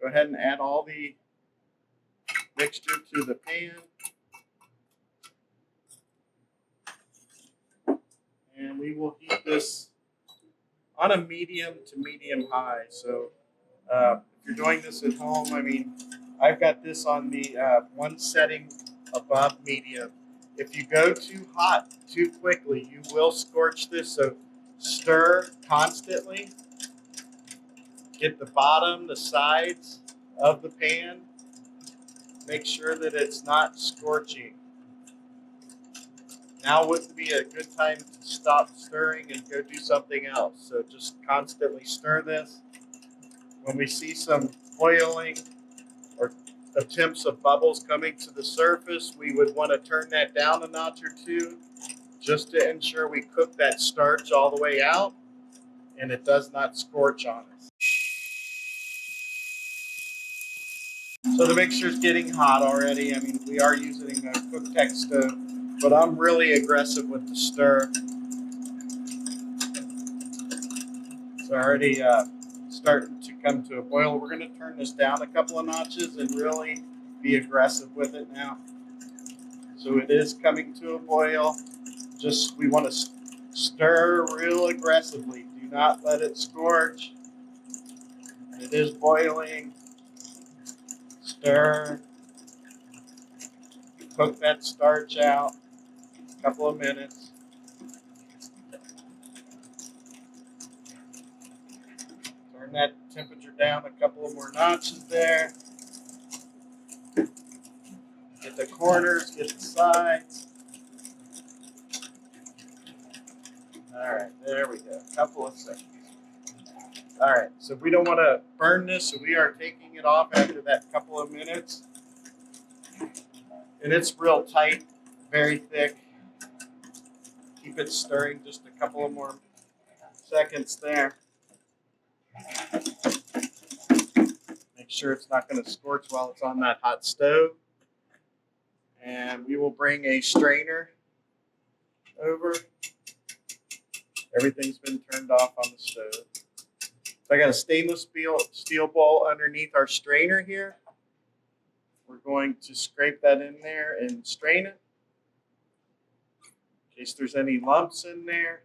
Go ahead and add all the mixture to the pan. And we will heat this on a medium to medium high. So if you're doing this at home, I've got this on the one setting above medium. If you go too hot too quickly, you will scorch this. So stir constantly. Get the bottom, the sides of the pan. Make sure that it's not scorching. Now wouldn't be a good time to stop stirring and go do something else. So just constantly stir this. When we see some oiling or attempts of bubbles coming to the surface, we would want to turn that down a notch or two just to ensure we cook that starch all the way out and it does not scorch on us. So the mixture is getting hot already. We are using a Cooktech stove. but I'm really aggressive with the stir. It's already starting to come to a boil. We're going to turn this down a couple of notches and really be aggressive with it now. So it is coming to a boil. Just we want to stir real aggressively. Do not let it scorch. It is boiling. Stir. Cook that starch out a couple of minutes. Turn that temperature down a couple of more notches there. Get the corners, get the sides. All right, there we go. A couple of seconds. All right, so we don't want to burn this, so we are taking it off after that couple of minutes. And it's real tight, very thick. Keep it stirring just a couple of more seconds there. Make sure it's not going to scorch while it's on that hot stove. And we will bring a strainer over. Everything's been turned off on the stove. So I got a stainless steel bowl underneath our strainer here. We're going to scrape that in there and strain it in case there's any lumps in there.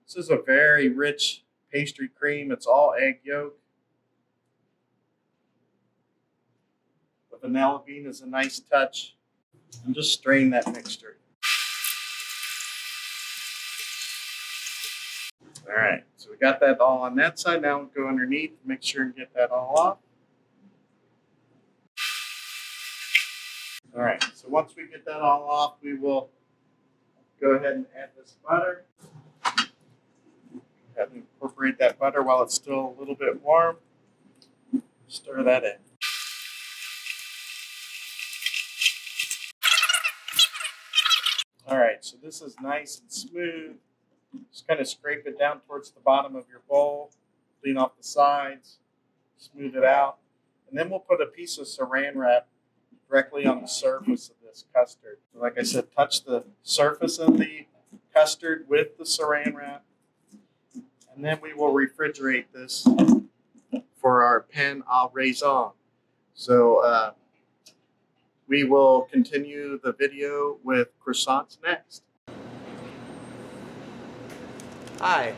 This is a very rich pastry cream. It's all egg yolk. The vanilla bean is a nice touch. And just strain that mixture. All right, so we got that all on that side. Now we'll go underneath, make sure and get that all off. All right, so once we get that all off, we will go ahead and add this butter. Have to incorporate that butter while it's still a little bit warm. Stir that in. All right, so this is nice and smooth. Just kind of scrape it down towards the bottom of your bowl, clean off the sides, smooth it out. And then we'll put a piece of saran wrap directly on the surface of this custard. Like I said, touch the surface of the custard with the saran wrap. And then we will refrigerate this for our pain à raisin. So we will continue the video with croissants next. Hi,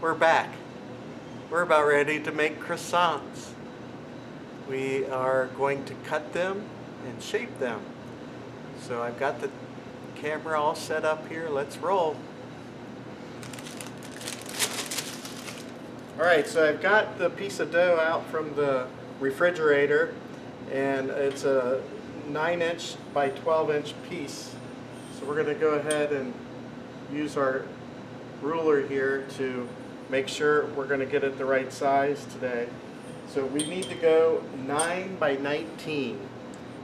we're back. We're about ready to make croissants. We are going to cut them and shape them. So I've got the camera all set up here. Let's roll. All right, so I've got the piece of dough out from the refrigerator, and it's a 9-inch by 12-inch piece. So we're going to go ahead and use our ruler here to make sure we're going to get it the right size today. So we need to go 9 by 19.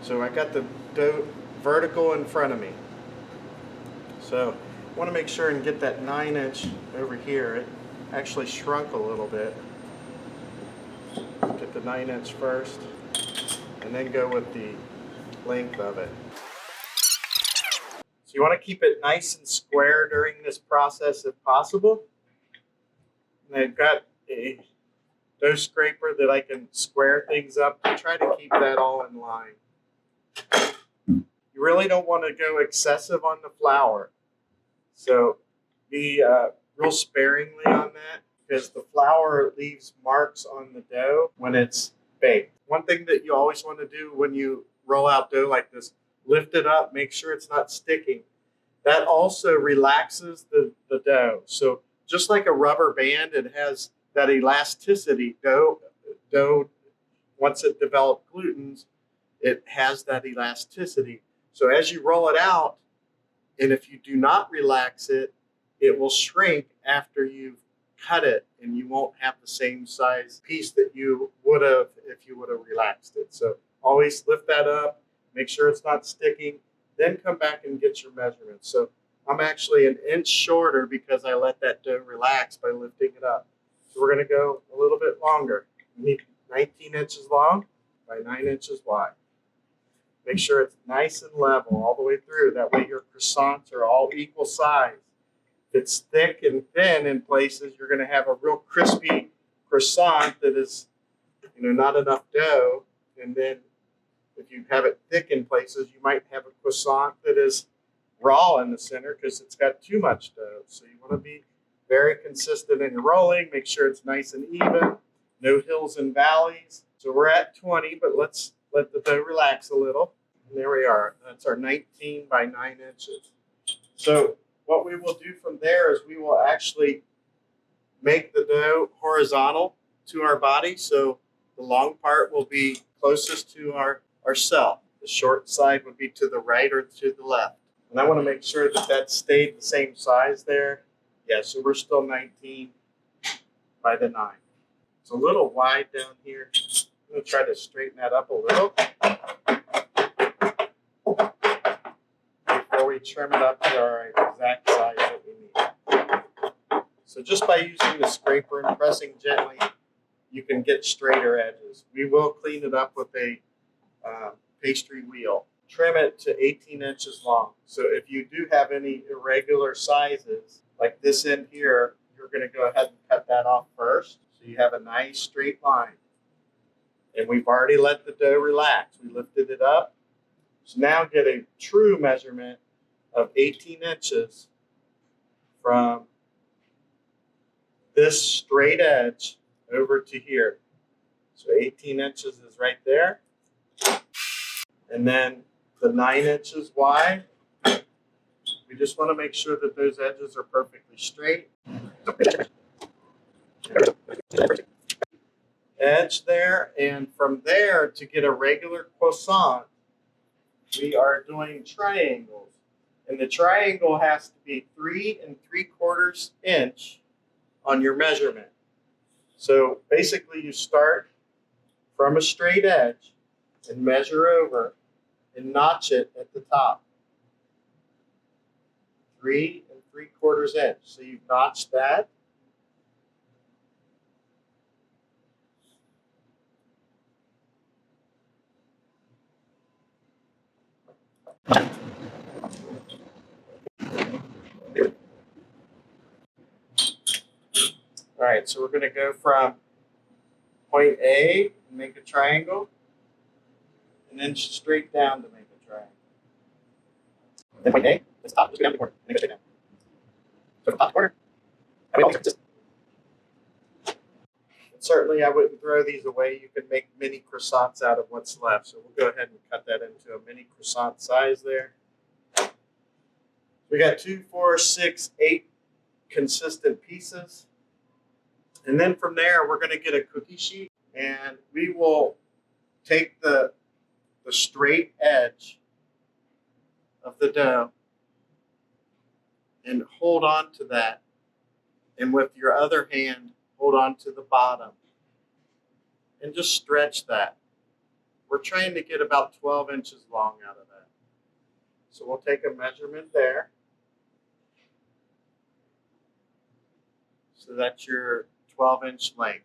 So I got the dough vertical in front of me. So I want to make sure and get that 9-inch over here. It actually shrunk a little bit. Get the 9-inch first, and then go with the length of it. So you want to keep it nice and square during this process if possible. And I've got a dough scraper that I can square things up to try to keep that all in line. You really don't want to go excessive on the flour. So be real sparingly on that, because the flour leaves marks on the dough when it's baked. One thing that you always want to do when you roll out dough like this, lift it up, make sure it's not sticking. That also relaxes the dough. So just like a rubber band, it has that elasticity. Dough, once it develops glutens, it has that elasticity. So as you roll it out, and if you do not relax it, it will shrink after you've cut it, and you won't have the same size piece that you would have if you would have relaxed it. So always lift that up, make sure it's not sticking, then come back and get your measurements. So I'm actually 1 inch shorter because I let that dough relax by lifting it up. So we're going to go a little bit longer. We need 19 inches long by 9 inches wide. Make sure it's nice and level all the way through. That way your croissants are all equal size. If it's thick and thin in places, you're going to have a real crispy croissant that is, not enough dough. And then if you have it thick in places, you might have a croissant that is raw in the center because it's got too much dough. So you want to be very consistent in your rolling. Make sure it's nice and even. No hills and valleys. So we're at 20, but let's let the dough relax a little. And there we are. That's our 19 by 9 inches. So what we will do from there is we will actually make the dough horizontal to our body. So the long part will be closest to our cell. The short side would be to the right or to the left. And I want to make sure that that stayed the same size there. Yeah, so we're still 19 by the 9. It's a little wide down here. I'm going to try to straighten that up a little before we trim it up to our exact size that we need. So just by using the scraper and pressing gently, you can get straighter edges. We will clean it up with a pastry wheel. Trim it to 18 inches long. So if you do have any irregular sizes, like this end here, you're going to go ahead and cut that off first. So you have a nice straight line. And we've already let the dough relax. We lifted it up. So now get a true measurement of 18 inches from this straight edge over to here. So 18 inches is right there. And then the 9 inches wide, we just want to make sure that those edges are perfectly straight. Edge there, and from there to get a regular croissant, we are doing triangles. And the triangle has to be 3 3/4 inch on your measurement. So basically you start from a straight edge and measure over and notch it at the top. 3 3/4 inch. So you've notched that. All right, so we're going to go from point A and make a triangle, and then straight down to make a triangle. Then point A, this top, just go down the corner, and then go straight down. So from top to corner, that way all these are consistent. And certainly I wouldn't throw these away. You can make mini croissants out of what's left. So we'll go ahead and cut that into a mini croissant size there. We got 2, 4, 6, 8 consistent pieces. And then from there, we're going to get a cookie sheet, and we will take the straight edge of the dough and hold on to that. And with your other hand, hold on to the bottom and just stretch that. We're trying to get about 12 inches long out of that. So we'll take a measurement there. So that's your 12-inch length.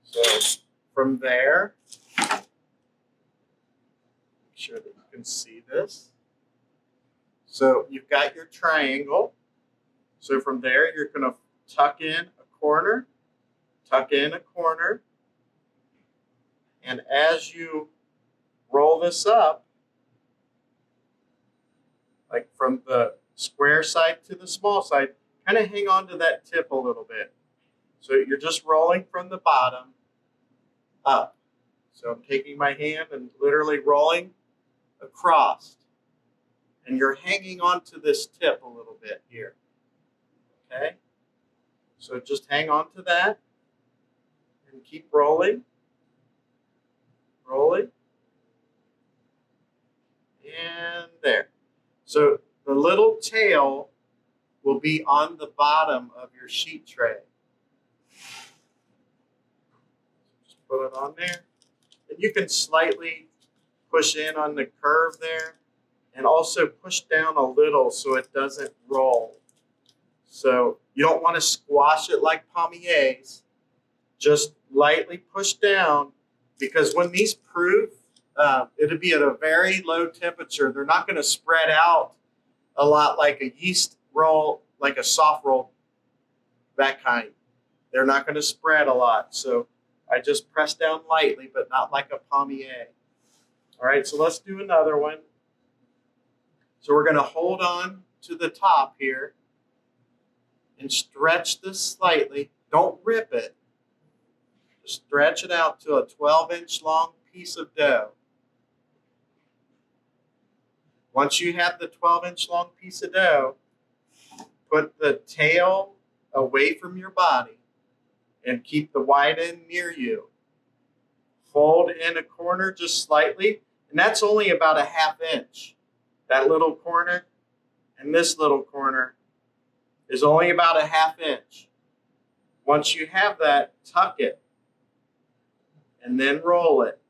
So from there, make sure that you can see this. So you've got your triangle. So from there, you're going to tuck in a corner, tuck in a corner. And as you roll this up, like from the square side to the small side, kind of hang on to that tip a little bit. So you're just rolling from the bottom up. So I'm taking my hand and literally rolling across. And you're hanging on to this tip a little bit here. Okay? So just hang on to that and keep rolling. Rolling. And there. So the little tail will be on the bottom of your sheet tray. Just put it on there. And you can slightly push in on the curve there and also push down a little so it doesn't roll. So you don't want to squash it like palmiers. Just lightly push down, because when these prove it'll be at a very low temperature. They're not going to spread out a lot like a yeast roll, like a soft roll, that kind. They're not going to spread a lot. So I just press down lightly, but not like a palmier. All right, so let's do another one. So we're going to hold on to the top here and stretch this slightly. Don't rip it. Just stretch it out to a 12-inch long piece of dough. Once you have the 12-inch long piece of dough, put the tail away from your body and keep the wide end near you. Fold in a corner just slightly, and that's only about a 1/2 inch. That little corner and this little corner is only about a 1/2 inch. Once you have that, tuck it and then roll it.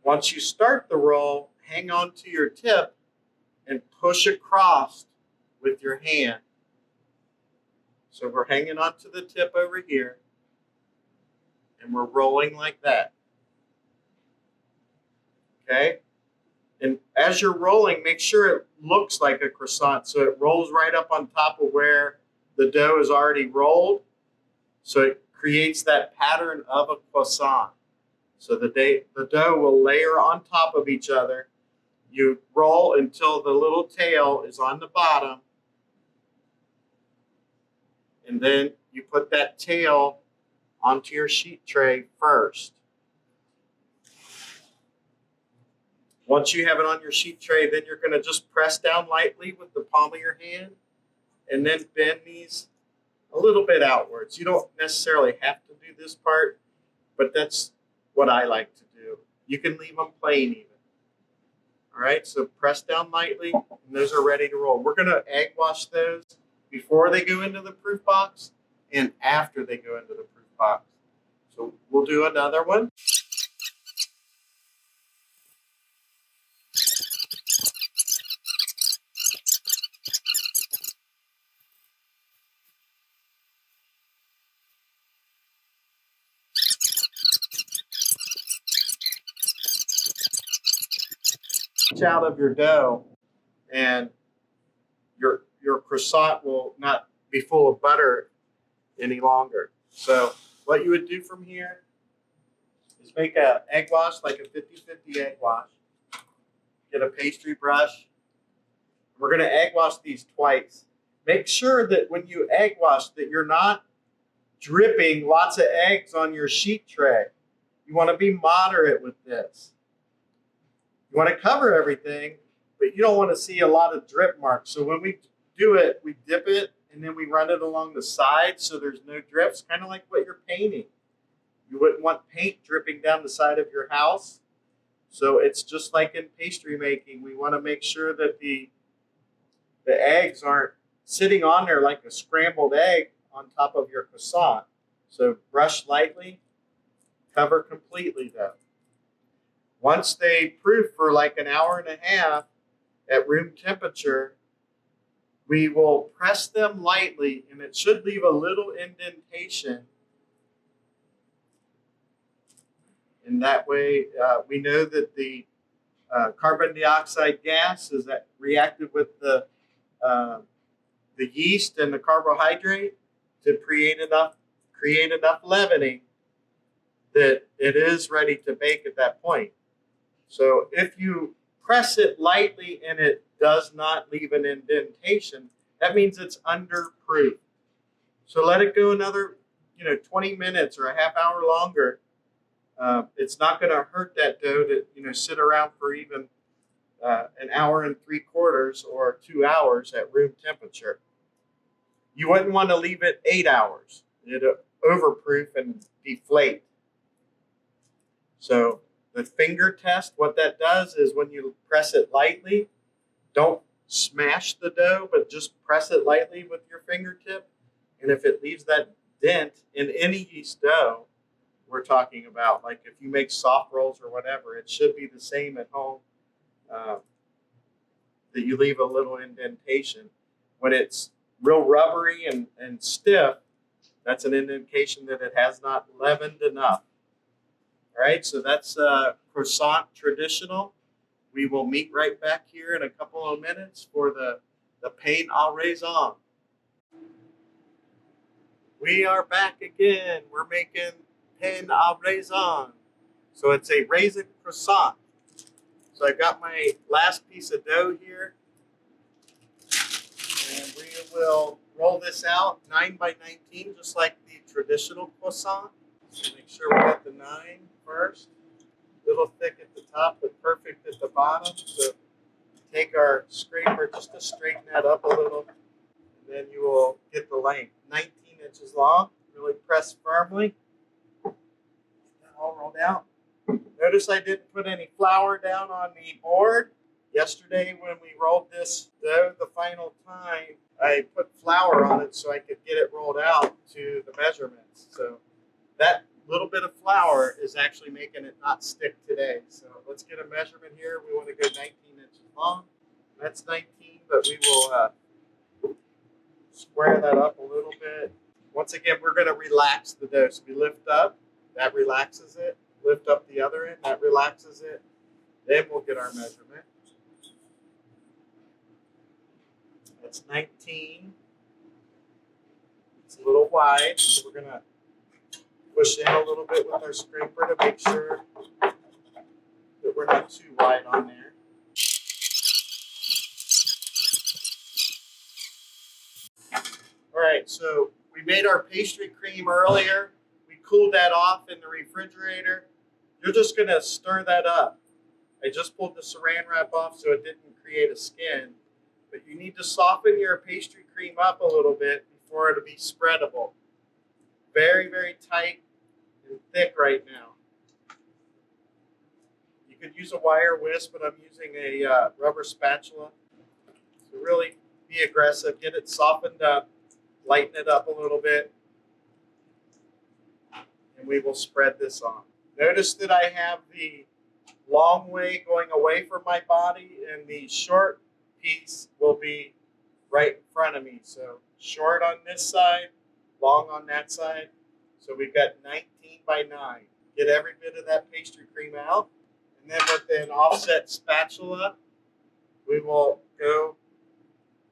Once you start the roll, hang on to your tip and push across with your hand. So we're hanging on to the tip over here and we're rolling like that. Okay? And as you're rolling, make sure it looks like a croissant. So it rolls right up on top of where the dough is already rolled. So it creates that pattern of a croissant. So the dough will layer on top of each other. You roll until the little tail is on the bottom. And then you put that tail onto your sheet tray first. Once you have it on your sheet tray, then you're going to just press down lightly with the palm of your hand and then bend these a little bit outwards. You don't necessarily have to do this part, but that's what I like to do. You can leave them plain even. All right, so press down lightly, and those are ready to roll. We're going to egg wash those before they go into the proof box and after they go into the proof box. So we'll do another one. Out of your dough, and your croissant will not be full of butter any longer. So what you would do from here is make an egg wash, like a 50-50 egg wash. Get a pastry brush. We're going to egg wash these twice. Make sure that when you egg wash that you're not dripping lots of eggs on your sheet tray. You want to be moderate with this. You want to cover everything, but you don't want to see a lot of drip marks. So when we do it, we dip it, and then we run it along the side so there's no drips, kind of like what you're painting. You wouldn't want paint dripping down the side of your house. So it's just like in pastry making. We want to make sure that the eggs aren't sitting on there like a scrambled egg on top of your croissant. So brush lightly, cover completely though. Once they proof for like an hour and a half at room temperature, we will press them lightly, and it should leave a little indentation. And that way, we know that the carbon dioxide gas is reacted with the yeast and the carbohydrate to create enough leavening that it is ready to bake at that point. So if you press it lightly and it does not leave an indentation, that means it's underproofed. So let it go another 20 minutes or a half hour longer. It's not going to hurt that dough to sit around for even an hour and 3/4 or 2 hours at room temperature. You wouldn't want to leave it 8 hours. It'll overproof and deflate. So the finger test, what that does is when you press it lightly, don't smash the dough, but just press it lightly with your fingertip. And if it leaves that dent in any yeast dough we're talking about, like if you make soft rolls or whatever, it should be the same at home, that you leave a little indentation. When it's real rubbery and stiff, that's an indication that it has not leavened enough. All right, so that's croissant traditional. We will meet right back here in a couple of minutes for the pain au raisin. We are back again. We're making pain au raisin. So it's a raisin croissant. So I've got my last piece of dough here. And we will roll this out 9 by 19, just like the traditional croissant. So make sure we got the 9 first. A little thick at the top, but perfect at the bottom. So take our scraper just to straighten that up a little. And then you will get the length. 19 inches long. Really press firmly. Get that all rolled out. Notice I didn't put any flour down on the board. Yesterday when we rolled this dough the final time, I put flour on it so I could get it rolled out to the measurements. So that little bit of flour is actually making it not stick today. So let's get a measurement here. We want to go 19 inches long. That's 19, but we will square that up a little bit. Once again, we're going to relax the dough. So we lift up, that relaxes it. Lift up the other end, that relaxes it. Then we'll get our measurement. That's 19. It's a little wide, so we're going to push in a little bit with our scraper to make sure that we're not too wide on there. All right, so we made our pastry cream earlier. We cooled that off in the refrigerator. You're just going to stir that up. I just pulled the saran wrap off so it didn't create a skin. But you need to soften your pastry cream up a little bit before it'll be spreadable. Very, very tight and thick right now. You could use a wire whisk, but I'm using a rubber spatula. So really be aggressive, get it softened up, lighten it up a little bit, and we will spread this on. Notice that I have the long way going away from my body, and the short piece will be right in front of me. So short on this side, long on that side. So we've got 19 by 9. Get every bit of that pastry cream out. And then with an offset spatula, we will go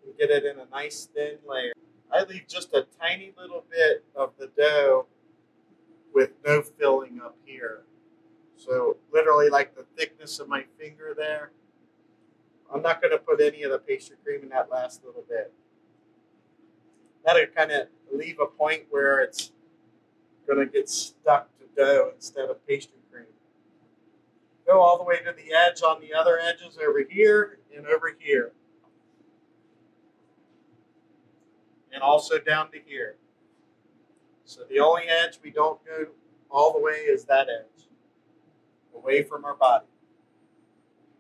and get it in a nice thin layer. I leave just a tiny little bit of the dough with no filling up here. So literally like the thickness of my finger there. I'm not going to put any of the pastry cream in that last little bit. That'll kind of leave a point where it's going to get stuck to dough instead of pastry cream. Go all the way to the edge on the other edges over here and over here. And also down to here. So the only edge we don't go all the way is that edge. Away from our body.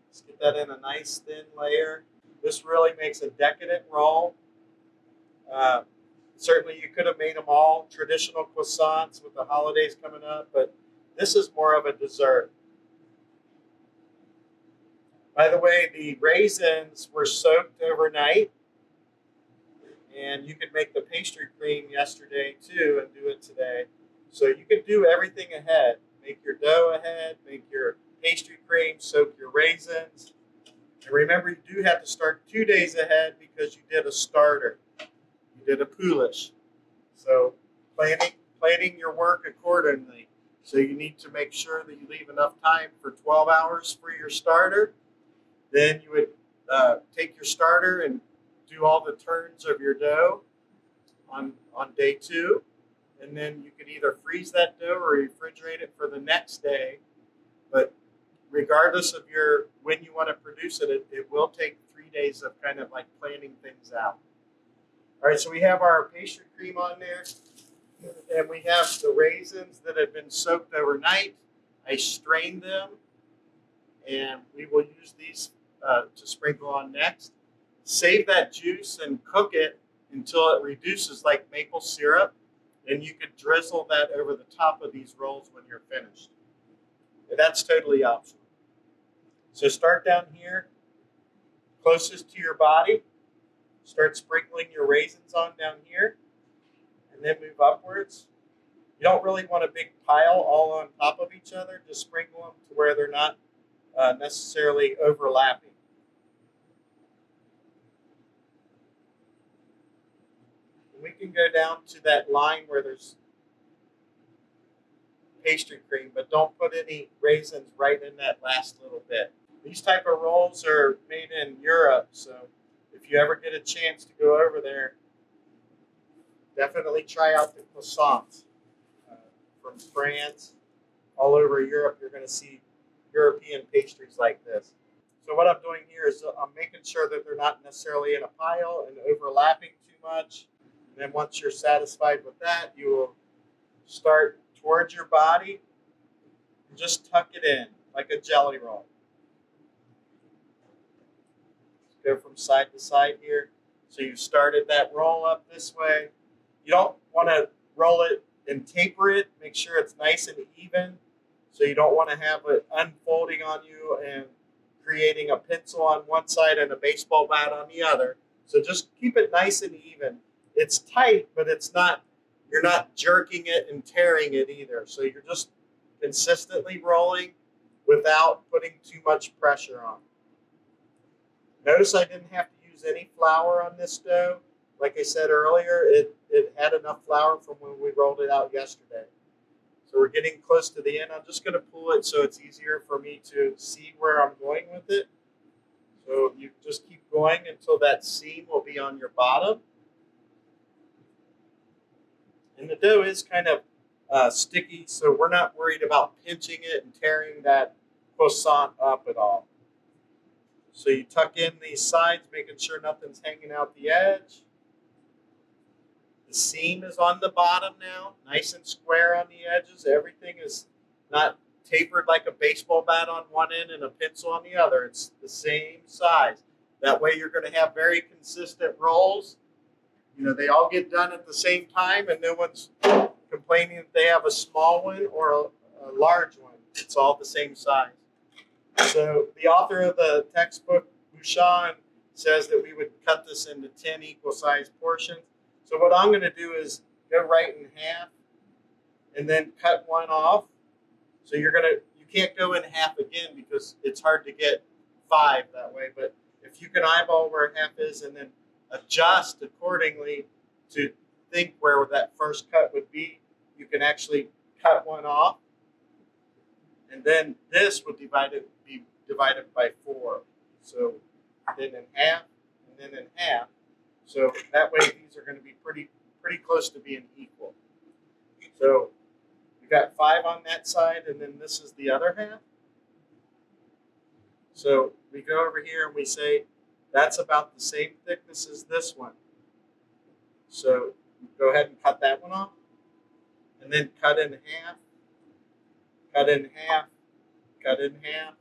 Let's get that in a nice thin layer. This really makes a decadent roll. Certainly you could have made them all traditional croissants with the holidays coming up, but this is more of a dessert. By the way, the raisins were soaked overnight, and you could make the pastry cream yesterday too and do it today. So you could do everything ahead. Make your dough ahead, make your pastry cream, soak your raisins. And remember, you do have to start 2 days ahead because you did a starter. You did a poulish. So planning your work accordingly. So you need to make sure that you leave enough time for 12 hours for your starter. Then you would take your starter and do all the turns of your dough on day 2. And then you could either freeze that dough or refrigerate it for the next day. But regardless of when you want to produce it, it will take 3 days of kind of like planning things out. All right, so we have our pastry cream on there. And we have the raisins that have been soaked overnight. I strained them. And we will use these to sprinkle on next. Save that juice and cook it until it reduces like maple syrup. And you could drizzle that over the top of these rolls when you're finished. And that's totally optional. So start down here, closest to your body. Start sprinkling your raisins on down here. And then move upwards. You don't really want a big pile all on top of each other. Just sprinkle them to where they're not necessarily overlapping. And we can go down to that line where there's pastry cream, but don't put any raisins right in that last little bit. These type of rolls are made in Europe, so if you ever get a chance to go over there, definitely try out the croissants from France. All over Europe, you're going to see European pastries like this. So what I'm doing here is I'm making sure that they're not necessarily in a pile and overlapping too much. And then once you're satisfied with that, you will start towards your body and just tuck it in like a jelly roll. Go from side to side here. So you started that roll up this way. You don't want to roll it and taper it. Make sure it's nice and even. So you don't want to have it unfolding on you and creating a pencil on one side and a baseball bat on the other. So just keep it nice and even. It's tight, but it's not, you're not jerking it and tearing it either. So you're just consistently rolling without putting too much pressure on. Notice I didn't have to use any flour on this dough. Like I said earlier, it had enough flour from when we rolled it out yesterday. So we're getting close to the end. I'm just going to pull it so it's easier for me to see where I'm going with it. So you just keep going until that seam will be on your bottom. And the dough is kind of sticky, so we're not worried about pinching it and tearing that croissant up at all. So you tuck in these sides, making sure nothing's hanging out the edge. The seam is on the bottom now, nice and square on the edges. Everything is not tapered like a baseball bat on one end and a pencil on the other. It's the same size. That way you're going to have very consistent rolls. You know, they all get done at the same time, and no one's complaining that they have a small one or a large one. It's all the same size. So the author of the textbook, Bouchon, says that we would cut this into 10 equal-sized portions. So what I'm going to do is go right in half and then cut one off. So you can't go in half again because it's hard to get 5 that way. But if you can eyeball where half is and then adjust accordingly to think where that first cut would be, you can actually cut one off. And then this would be divided by 4. So then in half, and then in half. So that way these are going to be pretty close to being equal. So we got 5 on that side, and then this is the other half. So we go over here and we say that's about the same thickness as this one. So go ahead and cut that one off, and then cut in half, cut in half, cut in half.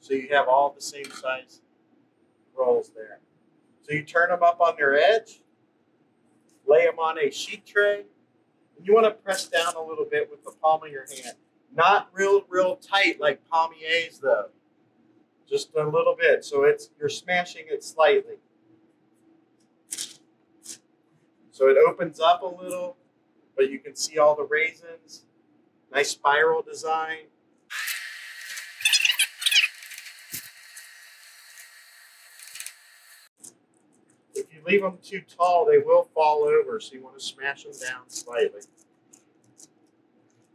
So you have all the same size rolls there. So you turn them up on their edge, lay them on a sheet tray, and you want to press down a little bit with the palm of your hand. Not real tight like palmiers though. Just a little bit. So you're smashing it slightly. So it opens up a little, but you can see all the raisins. Nice spiral design. If you leave them too tall, they will fall over, so you want to smash them down slightly.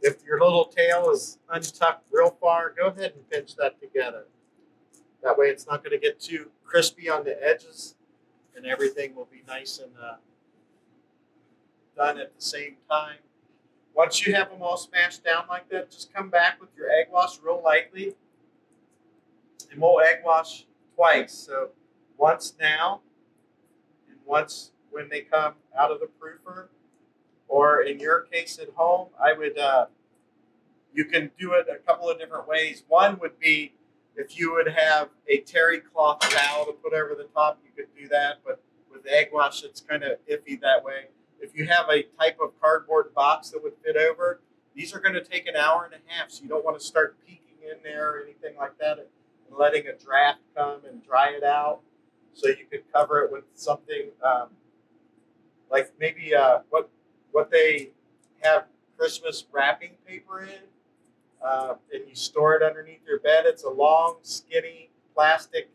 If your little tail is untucked real far, go ahead and pinch that together. That way it's not going to get too crispy on the edges, and everything will be nice and done at the same time. Once you have them all smashed down like that, just come back with your egg wash real lightly, and we'll egg wash twice. So once now, and once when they come out of the proofer, or in your case at home, I would. You can do it a couple of different ways. One would be if you would have a terry cloth towel to put over the top, you could do that. But with egg wash, it's kind of iffy that way. If you have a type of cardboard box that would fit over, these are going to take an hour and a half, so you don't want to start peeking in there or anything like that and letting a draft come and dry it out. So you could cover it with something like maybe what they have Christmas wrapping paper in, and you store it underneath your bed. It's a long, skinny plastic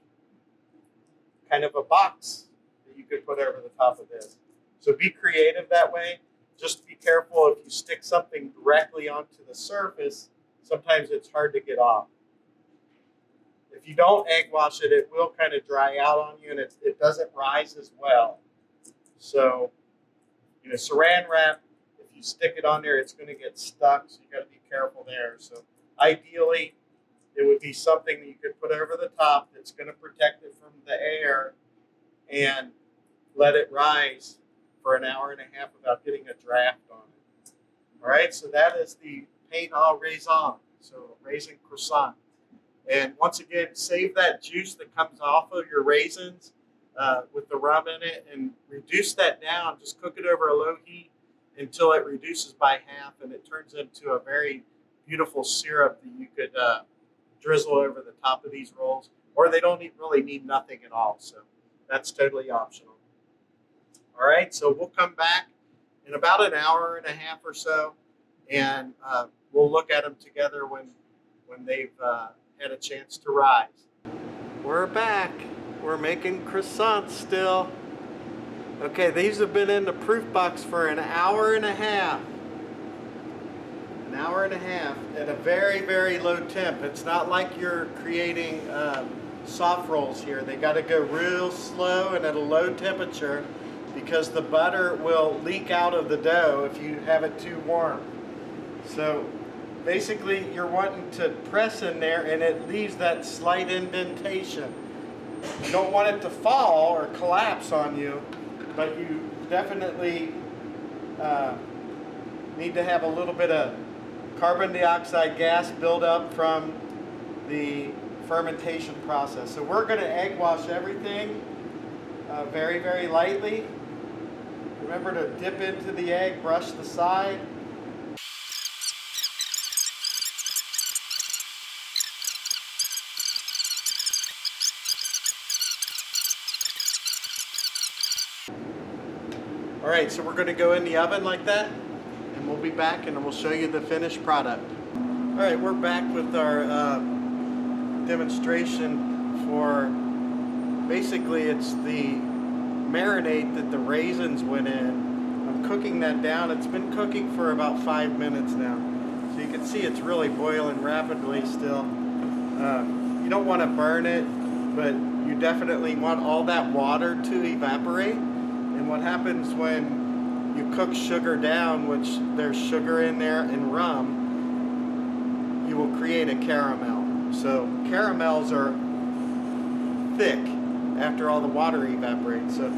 kind of a box that you could put over the top of this. So be creative that way. Just be careful if you stick something directly onto the surface, sometimes it's hard to get off. If you don't egg wash it, it will kind of dry out on you, and it doesn't rise as well. So, saran wrap, if you stick it on there, it's going to get stuck, so you got to be careful there. So ideally, it would be something that you could put over the top that's going to protect it from the air and let it rise for an hour and a half without getting a draft on it. All right, so that is the pain au raisin, so raisin croissant. And once again, save that juice that comes off of your raisins with the rum in it and reduce that down. Just cook it over a low heat until it reduces by half and it turns into a very beautiful syrup that you could drizzle over the top of these rolls. Or they don't really need nothing at all, so that's totally optional. All right, so we'll come back in about an hour and a half or so, and we'll look at them together when they've had a chance to rise. We're back. We're making croissants still. Okay, these have been in the proof box for an hour and a half. An hour and a half at a very, very low temp. It's not like you're creating soft rolls here. They got to go real slow and at a low temperature because the butter will leak out of the dough if you have it too warm. So basically you're wanting to press in there and it leaves that slight indentation. You don't want it to fall or collapse on you, but you definitely need to have a little bit of carbon dioxide gas build up from the fermentation process. So we're going to egg wash everything very, very lightly. Remember to dip into the egg, brush the side. All right, so we're going to go in the oven like that, and we'll be back and we'll show you the finished product. All right, we're back with our demonstration for, basically it's the marinade that the raisins went in. I'm cooking that down. It's been cooking for about 5 minutes now. So you can see it's really boiling rapidly still. You don't want to burn it, but you definitely want all that water to evaporate. And what happens when you cook sugar down, which there's sugar in there and rum, you will create a caramel. So caramels are thick after all the water evaporates. So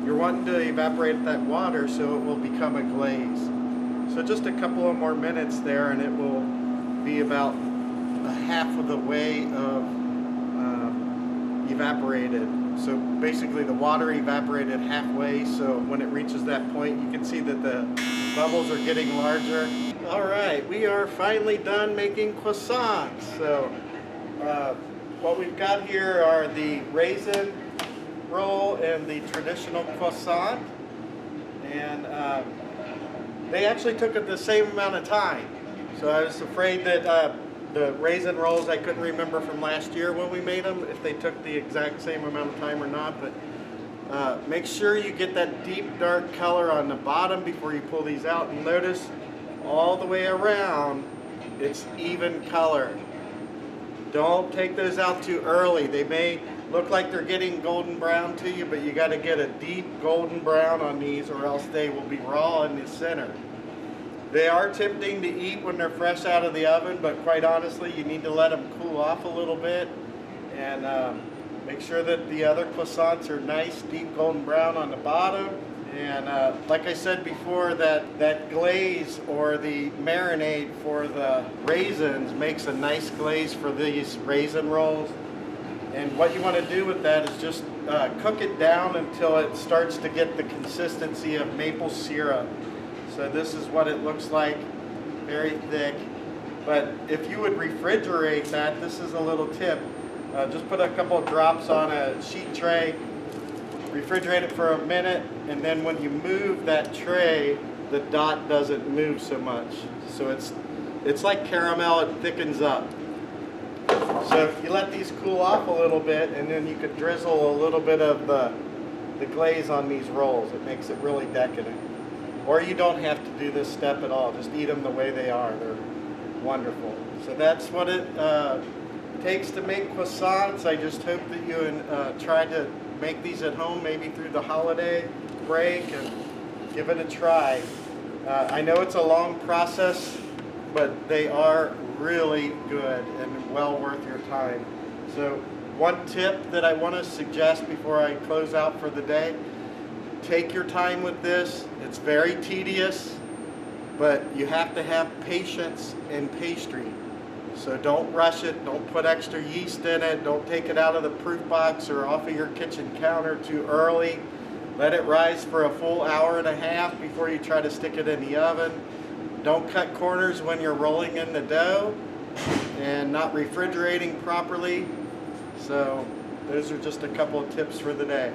you're wanting to evaporate that water so it will become a glaze. So just a couple of more minutes there and it will be about a half of the way of evaporated. So basically the water evaporated halfway, so when it reaches that point you can see that the bubbles are getting larger. All right, we are finally done making croissants. So what we've got here are the raisin roll and the traditional croissant, and they actually took it the same amount of time. So I was afraid that the raisin rolls, I couldn't remember from last year when we made them if they took the exact same amount of time or not, but make sure you get that deep dark color on the bottom before you pull these out, and notice all the way around it's even color. Don't take those out too early. They may look like they're getting golden brown to you, but you got to get a deep golden brown on these or else they will be raw in the center. They are tempting to eat when they're fresh out of the oven, but quite honestly you need to let them cool off a little bit and make sure that the other croissants are nice deep golden brown on the bottom. And like I said before, that glaze or the marinade for the raisins makes a nice glaze for these raisin rolls. And what you want to do with that is just cook it down until it starts to get the consistency of maple syrup. So this is what it looks like, very thick. But if you would refrigerate that, this is a little tip. Just put a couple of drops on a sheet tray refrigerate it for a minute, and then when you move that tray, the dot doesn't move so much. So it's like caramel, it thickens up. So you let these cool off a little bit, and then you could drizzle a little bit of the glaze on these rolls. It makes it really decadent. Or you don't have to do this step at all. Just eat them the way they are. They're wonderful. So that's what it takes to make croissants. I just hope that you try to make these at home, maybe through the holiday break, and give it a try. I know it's a long process, but they are really good and well worth your time. So one tip that I want to suggest before I close out for the day: take your time with this. It's very tedious, but you have to have patience in pastry. So don't rush it, don't put extra yeast in it, don't take it out of the proof box or off of your kitchen counter too early. Let it rise for a full hour and a half before you try to stick it in the oven. Don't cut corners when you're rolling in the dough, and not refrigerating properly. So those are just a couple of tips for the day.